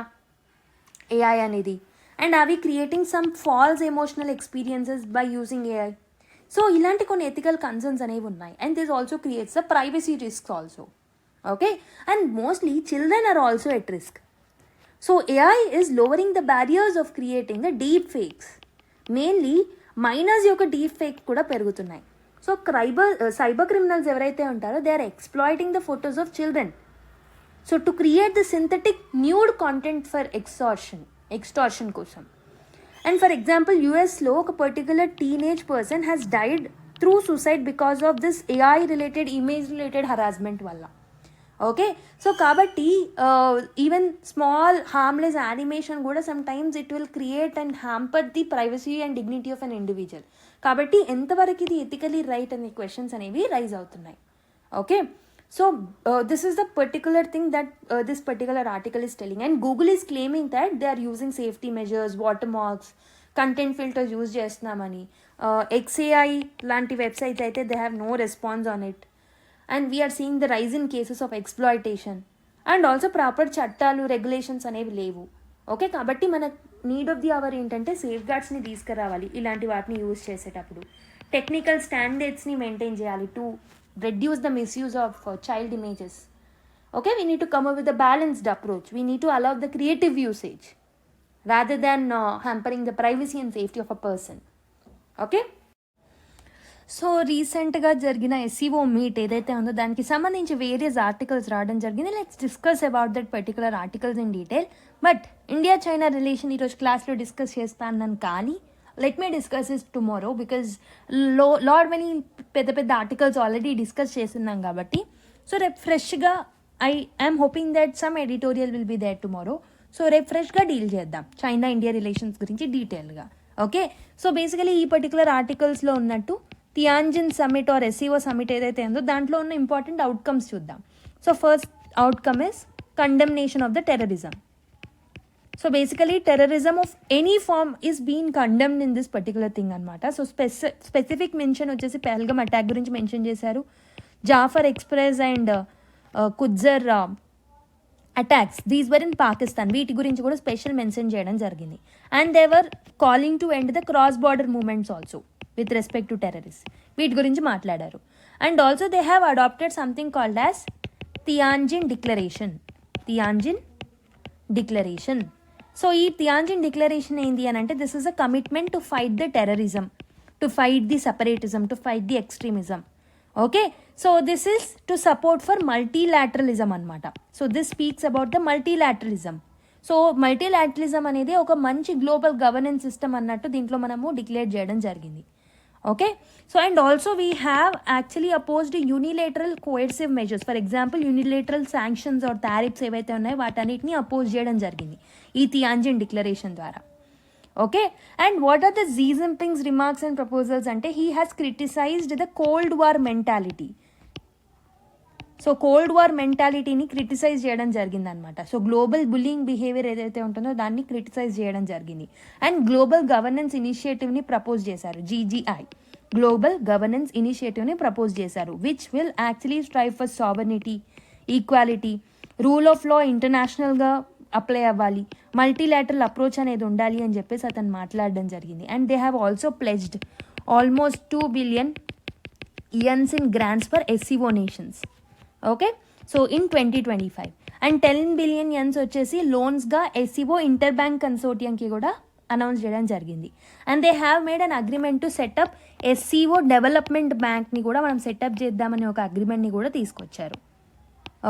AI అనేది? అండ్ అవి creating some false emotional experiences by using AI. So ఇలాంటి కొన్ని ఎథికల్ కన్సర్న్స్ అనేవి ఉన్నాయి. And this also creates the privacy risks also. Okay, and mostly children are also at risk. So AI is lowering the barriers of creating the deep fakes. Mainly minors యొక్క deep fake కూడా పెరుగుతున్నాయి. సో cyber criminals ఎవరైతే ఉంటారో they are exploiting the photos of children. So to create the synthetic nude content for extortion కోసం. And for example, USలో ఒక particular teenage person has died through suicide because of this AI related image related harassment వల్ల. ఓకే, సో కాబట్టి ఈవెన్ స్మాల్ హార్మ్లెస్ యానిమేషన్ కూడా sometimes it will create and hamper the privacy and dignity of an individual. కాబట్టి ఎంతవరకు ఇది ఎథికలీ రైట్ అనే క్వశ్చన్స్ అనేవి రైజ్ అవుతున్నాయి. Okay, so this is the particular thing that this particular article is telling. And Google is claiming that they are using safety measures, watermarks, content filters use చేస్తున్నామని. XAI లాంటి వెబ్సైట్స్ అయితే they have no response on it. And we are seeing the rise in cases of exploitation. And also proper చట్టాలు రెగ్యులేషన్స్ అనేవి లేవు. ఓకే, కాబట్టి మన నీడ్ ఆఫ్ ది అవర్ ఏంటంటే సేఫ్ గార్డ్స్ని తీసుకురావాలి ఇలాంటి వాటిని యూజ్ చేసేటప్పుడు. టెక్నికల్ స్టాండర్డ్స్ని మెయింటైన్ చేయాలి to reduce the misuse of child images. Okay, we need to come up with a balanced approach. We need to allow the creative usage rather than hampering the privacy and safety of a person. Okay, so రీసెంట్గా జరిగిన SEO మీట్ ఏదైతే ఉందో దానికి సంబంధించి వేరియస్ ఆర్టికల్స్ రావడం జరిగింది. Let's discuss about that particular articles in detail. But India China relation ఈరోజు క్లాస్లో డిస్కస్ చేస్తాను, కానీ let me discuss is tomorrow because lot many పెద్ద ఆర్టికల్స్ ఆల్రెడీ డిస్కస్ చేస్తున్నాం కాబట్టి. సో రేపు ఫ్రెష్గా I'm hoping that some editorial will be there tomorrow. So రేపు ఫ్రెష్గా డీల్ చేద్దాం చైనా ఇండియా రిలేషన్స్ గురించి డీటెయిల్గా. ఓకే, సో బేసికలీ ఈ పర్టికులర్ ఆర్టికల్స్లో ఉన్నట్టు Tianjin summit or SEO summit ఏదైతే ఉందో దాంట్లో ఉన్న ఇంపార్టెంట్ అవుట్కమ్స్ చూద్దాం. So first outcome is condemnation of the terrorism. So basically terrorism of any form is been condemned in this particular thing అనమాట. సో స్పెసిఫిక్ మెన్షన్ వచ్చేసి పెహల్గమ్ అటాక్ గురించి మెన్షన్ చేశారు. Jaffar express and Khuzdar attacks these were in Pakistan, వీటి గురించి కూడా స్పెషల్ మెన్షన్ చేయడం జరిగింది. And they were calling to end the cross border movements also with respect to terrorists. వీటి గురించి మాట్లాడారు. And also they have adapted something called as Tianjin declaration. So ఈ తియాన్జిన్ డిక్లరేషన్ ఏంటి అని అంటే this is a commitment to fight the terrorism, to fight the separatism, to fight the extremism. Okay, so this is to support for multilateralism అనమాట. So this speaks about the multilateralism. So multilateralism అనేది ఒక మంచి గ్లోబల్ గవర్నెన్స్ సిస్టమ్ అన్నట్టు దీంట్లో మనము డిక్లేర్ చేయడం జరిగింది. Okay, so and also we have actually opposed unilateral coercive measures. For example unilateral sanctions or tariffs ఏవైతే ఉన్నాయో వాటన్నిటిని అపోజ్ చేయడం జరిగింది ఈ తియాన్జిన్ డిక్లరేషన్ ద్వారా. Okay, and what are the Xi Jinping's remarks and proposals అంటే he has criticised the cold war mentality. So cold war మెంటాలిటీని క్రిటిసైజ్ చేయడం జరిగిందనమాట. సో గ్లోబల్ బుల్లింగ్ బిహేవియర్ ఏదైతే ఉంటుందో దాన్ని క్రిటిసైజ్ చేయడం జరిగింది. అండ్ గ్లోబల్ గవర్నెన్స్ ఇనిషియేటివ్ని ప్రపోజ్ చేశారు, GGI గ్లోబల్ గవర్నెన్స్ ఇనిషియేటివ్ని ప్రపోజ్ చేశారు, which will actually strive for sovereignty, equality, rule of law ఇంటర్నేషనల్గా అప్లై అవ్వాలి, మల్టీలాటరల్ అప్రోచ్ అనేది ఉండాలి అని చెప్పేసి అతను మాట్లాడడం జరిగింది. And they have also pledged almost 2 billion yens in grants for SEO nations. Okay, so in 2025 and 10 billion yens వచ్చేసి లోన్స్గా SEO ఇంటర్ బ్యాంక్ కన్సోర్టియంకి కూడా అనౌన్స్ చేయడం జరిగింది. And they have made an agreement to set up SEO development బ్యాంక్ని కూడా మనం సెటప్ చేద్దామని ఒక అగ్రిమెంట్ని కూడా తీసుకొచ్చారు.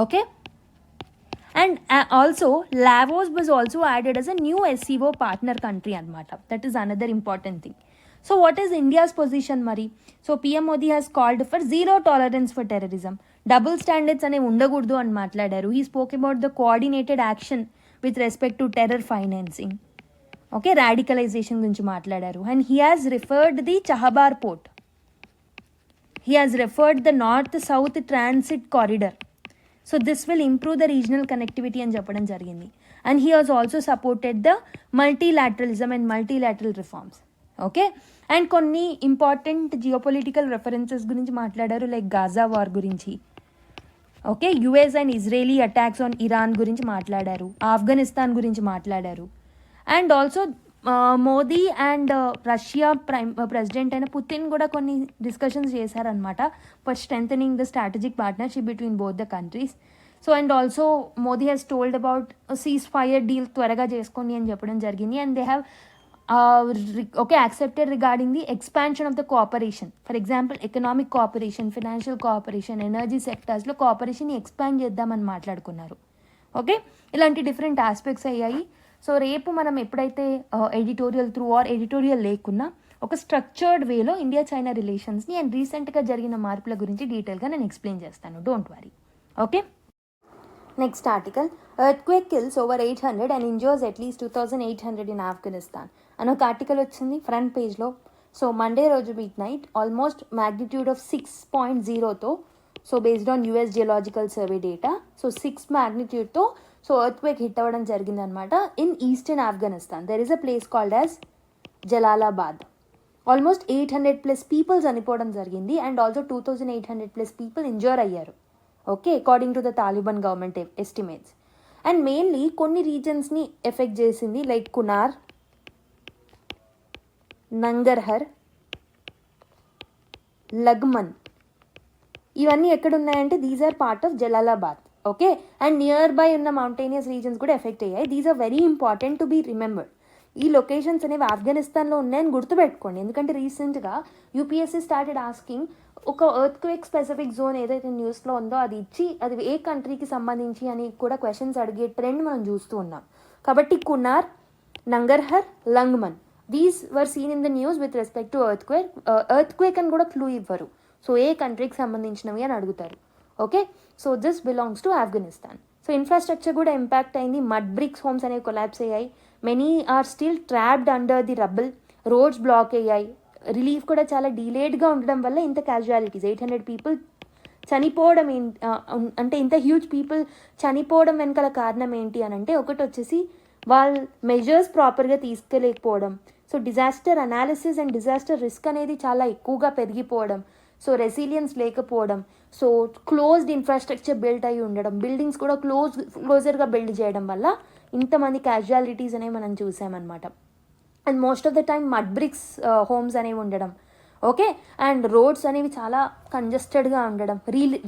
Okay, and also Laos was also added as a new SEO partner country అనమాట. That is another important thing. So what is India's position మరి? So PM Modi has called for zero tolerance for terrorism. Double standards అనేవి ఉండకూడదు అని మాట్లాడారు. He spoke about the coordinated action with respect to terror financing. Okay, radicalisation గురించి మాట్లాడారు. And he has referred the Chabahar port, he has referred the north south transit corridor. So this will improve the regional connectivity అని చెప్పడం జరిగింది. And he has also supported the multilateralism and multilateral reforms. Okay, and కొన్ని ఇంపార్టెంట్ జియోపొలిటికల్ రెఫరెన్సెస్ గురించి మాట్లాడారు, లైక్ గాజా వార్ గురించి, okay, US and Israeli attacks on Iran గురించి మాట్లాడారు, ఆఫ్ఘనిస్తాన్ గురించి మాట్లాడారు. And also Modi and Russia president అయిన పుతిన్ కూడా కొన్ని డిస్కషన్స్ చేశారనమాట for strengthening the strategic partnership between both the countries. So and also Modi has told about cease fire deal త్వరగా చేసుకోండి అని చెప్పడం జరిగింది. And they have accepted regarding the expansion of the cooperation. For example, economic cooperation, financial cooperation, energy sectors లో కోఆపరేషన్ ఎక్స్పాండ్ చేద్దామని మాట్లాడుకున్నారు. ఓకే, ఇలాంటి డిఫరెంట్ ఆస్పెక్ట్స్ అయ్యాయి. సో రేపు మనం ఎప్పుడైతే ఎడిటోరియల్ త్రూ ఆర్ ఎడిటోరియల్ లేకున్నా ఒక స్ట్రక్చర్డ్ వేలో ఇండియా చైనా రిలేషన్స్ని అండ్ రీసెంట్గా జరిగిన మార్పుల గురించి డీటెయిల్గా నేను ఎక్స్ప్లెయిన్ చేస్తాను, don't worry. Okay, next article, earthquake kills over 800 and injures at least 2800 in Afghanistan అని ఒక ఆర్టికల్ వచ్చింది ఫ్రంట్ పేజ్లో. సో మండే రోజు midnight almost magnitude of 6.0తో, so based on US geological survey data, so 6 మ్యాగ్నిట్యూడ్తో సో ఎర్త్క్వేక్ హిట్ అవ్వడం జరిగిందనమాట in eastern Afghanistan. There is a place called as Jalalabad. Almost 800+ people చనిపోవడం జరిగింది అండ్ ఆల్సో 2800+ పీపుల్ ఇంజూర్ అయ్యారు. Okay, according to the Taliban government estimates. And mainly కొన్ని రీజన్స్ని ఎఫెక్ట్ చేసింది, లైక్ కునార్, నంగర్హర్, లగ్మన్. ఇవన్నీ ఎక్కడున్నాయంటే these are part of Jalalabad. Okay, and near by ఉన్న మౌంటైనియస్ రీజన్స్ కూడా ఎఫెక్ట్ అయ్యాయి. These are very important to be remembered. ఈ లొకేషన్స్ అనేవి ఆఫ్ఘనిస్తాన్లో ఉన్నాయని గుర్తుపెట్టుకోండి, ఎందుకంటే రీసెంట్గా యూపీఎస్సీ స్టార్టెడ్ ఆస్కింగ్ ఒక ఎర్త్క్వేక్ స్పెసిఫిక్ జోన్ ఏదైతే న్యూస్లో ఉందో అది ఇచ్చి అది ఏ కంట్రీకి సంబంధించి అని కూడా క్వశ్చన్స్ అడిగే ట్రెండ్ మనం చూస్తూ ఉన్నాం. కాబట్టి Kunar, Nangarhar, Laghman, these were seen in the news with respect to earthquake అని కూడా క్లూ ఇవ్వరు. సో ఏ కంట్రీకి సంబంధించినవి అని అడుగుతారు. Okay, so this belongs to Afghanistan. So infrastructure కూడా ఇంపాక్ట్ అయింది. మడ్ బ్రిక్స్ హోమ్స్ అనేవి కొలాప్స్ అయ్యాయి. Many are still trapped under the rubble. Roads block అయ్యాయి. రిలీఫ్ కూడా చాలా డిలేడ్గా ఉండడం వల్ల ఇంత క్యాజువాలిటీస్ 800 పీపుల్ చనిపోవడం అంటే ఇంత హ్యూజ్ పీపుల్ చనిపోవడం వెనకాల కారణం ఏంటి అని అంటే, ఒకటి వచ్చేసి వాళ్ళు మెజర్స్ ప్రాపర్గా తీసుకెళ్ళకపోవడం, so disaster analysis and disaster risk అనేది చాలా ఎక్కువగా పెరిగిపోవడం, సో రెసిలియన్స్ లేకపోవడం, సో క్లోజ్డ్ ఇన్ఫ్రాస్ట్రక్చర్ బిల్ట్ అయ్యి ఉండడం, బిల్డింగ్స్ కూడా క్లోజర్గా బిల్డ్ చేయడం వల్ల ఇంతమంది క్యాజువాలిటీస్ అనేవి మనం చూసామన్నమాట. And most of the time mud bricks homes అనేవి ఉండడం. ఓకే, అండ్ రోడ్స్ అనేవి చాలా కంజెస్టెడ్గా ఉండడం,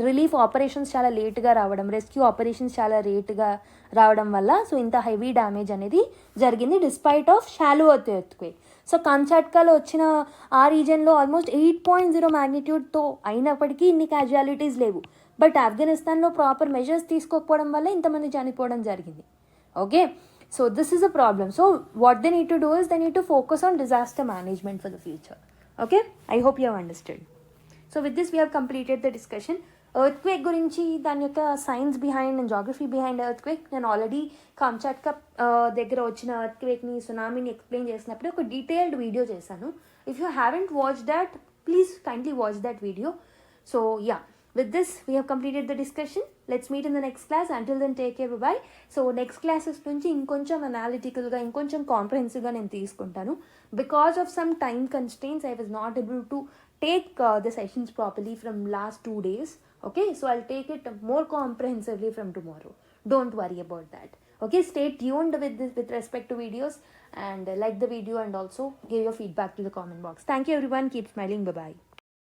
రిలీఫ్ ఆపరేషన్స్ చాలా లేట్గా రావడం, రెస్క్యూ ఆపరేషన్స్ చాలా లేట్గా రావడం వల్ల సో ఇంత హెవీ డ్యామేజ్ అనేది జరిగింది despite of shallow earthquake. So కంచాట్కాలో వచ్చిన ఆ రీజన్లో ఆల్మోస్ట్ 8.0 మ్యాగ్నిట్యూడ్తో అయినప్పటికీ ఇన్ని క్యాజువాలిటీస్ లేవు. బట్ ఆఫ్ఘనిస్తాన్లో ప్రాపర్ మెజర్స్ తీసుకోకపోవడం వల్ల ఇంతమంది చనిపోవడం జరిగింది. Okay, so this is a problem. So what they need to do is they need to focus on disaster management for the future. Okay, I hope you have understood. So with this we have completed the discussion. Earthquake గురించి దాని యొక్క science behind and geography behind earthquake నేను ఆల్రెడీ కామ్చాట్కా దగ్గర వచ్చిన ఎర్త్క్వేక్ని, సునామీని ఎక్స్ప్లెయిన్ చేసినప్పుడు ఒక డీటెయిల్డ్ వీడియో చేశాను. If you haven't watch that, please kindly watch that video. So yeah, with this we have completed the discussion. Let's meet in the next class. Until then, take care, bye bye. So next classes నుంచి ఇంకొంచెం అనలిటికల్గా ఇంకొంచెం కాంప్రహెన్సివ్గా నేను తీసుకుంటాను. Because of some time constraints I was not able to take the sessions properly from last 2 days. Okay, so I'll take it more comprehensively from tomorrow. Don't worry about that. Okay, stay tuned with this with respect to videos, and like the video and also give your feedback to the comment box. Thank you everyone. Keep smiling. Bye bye.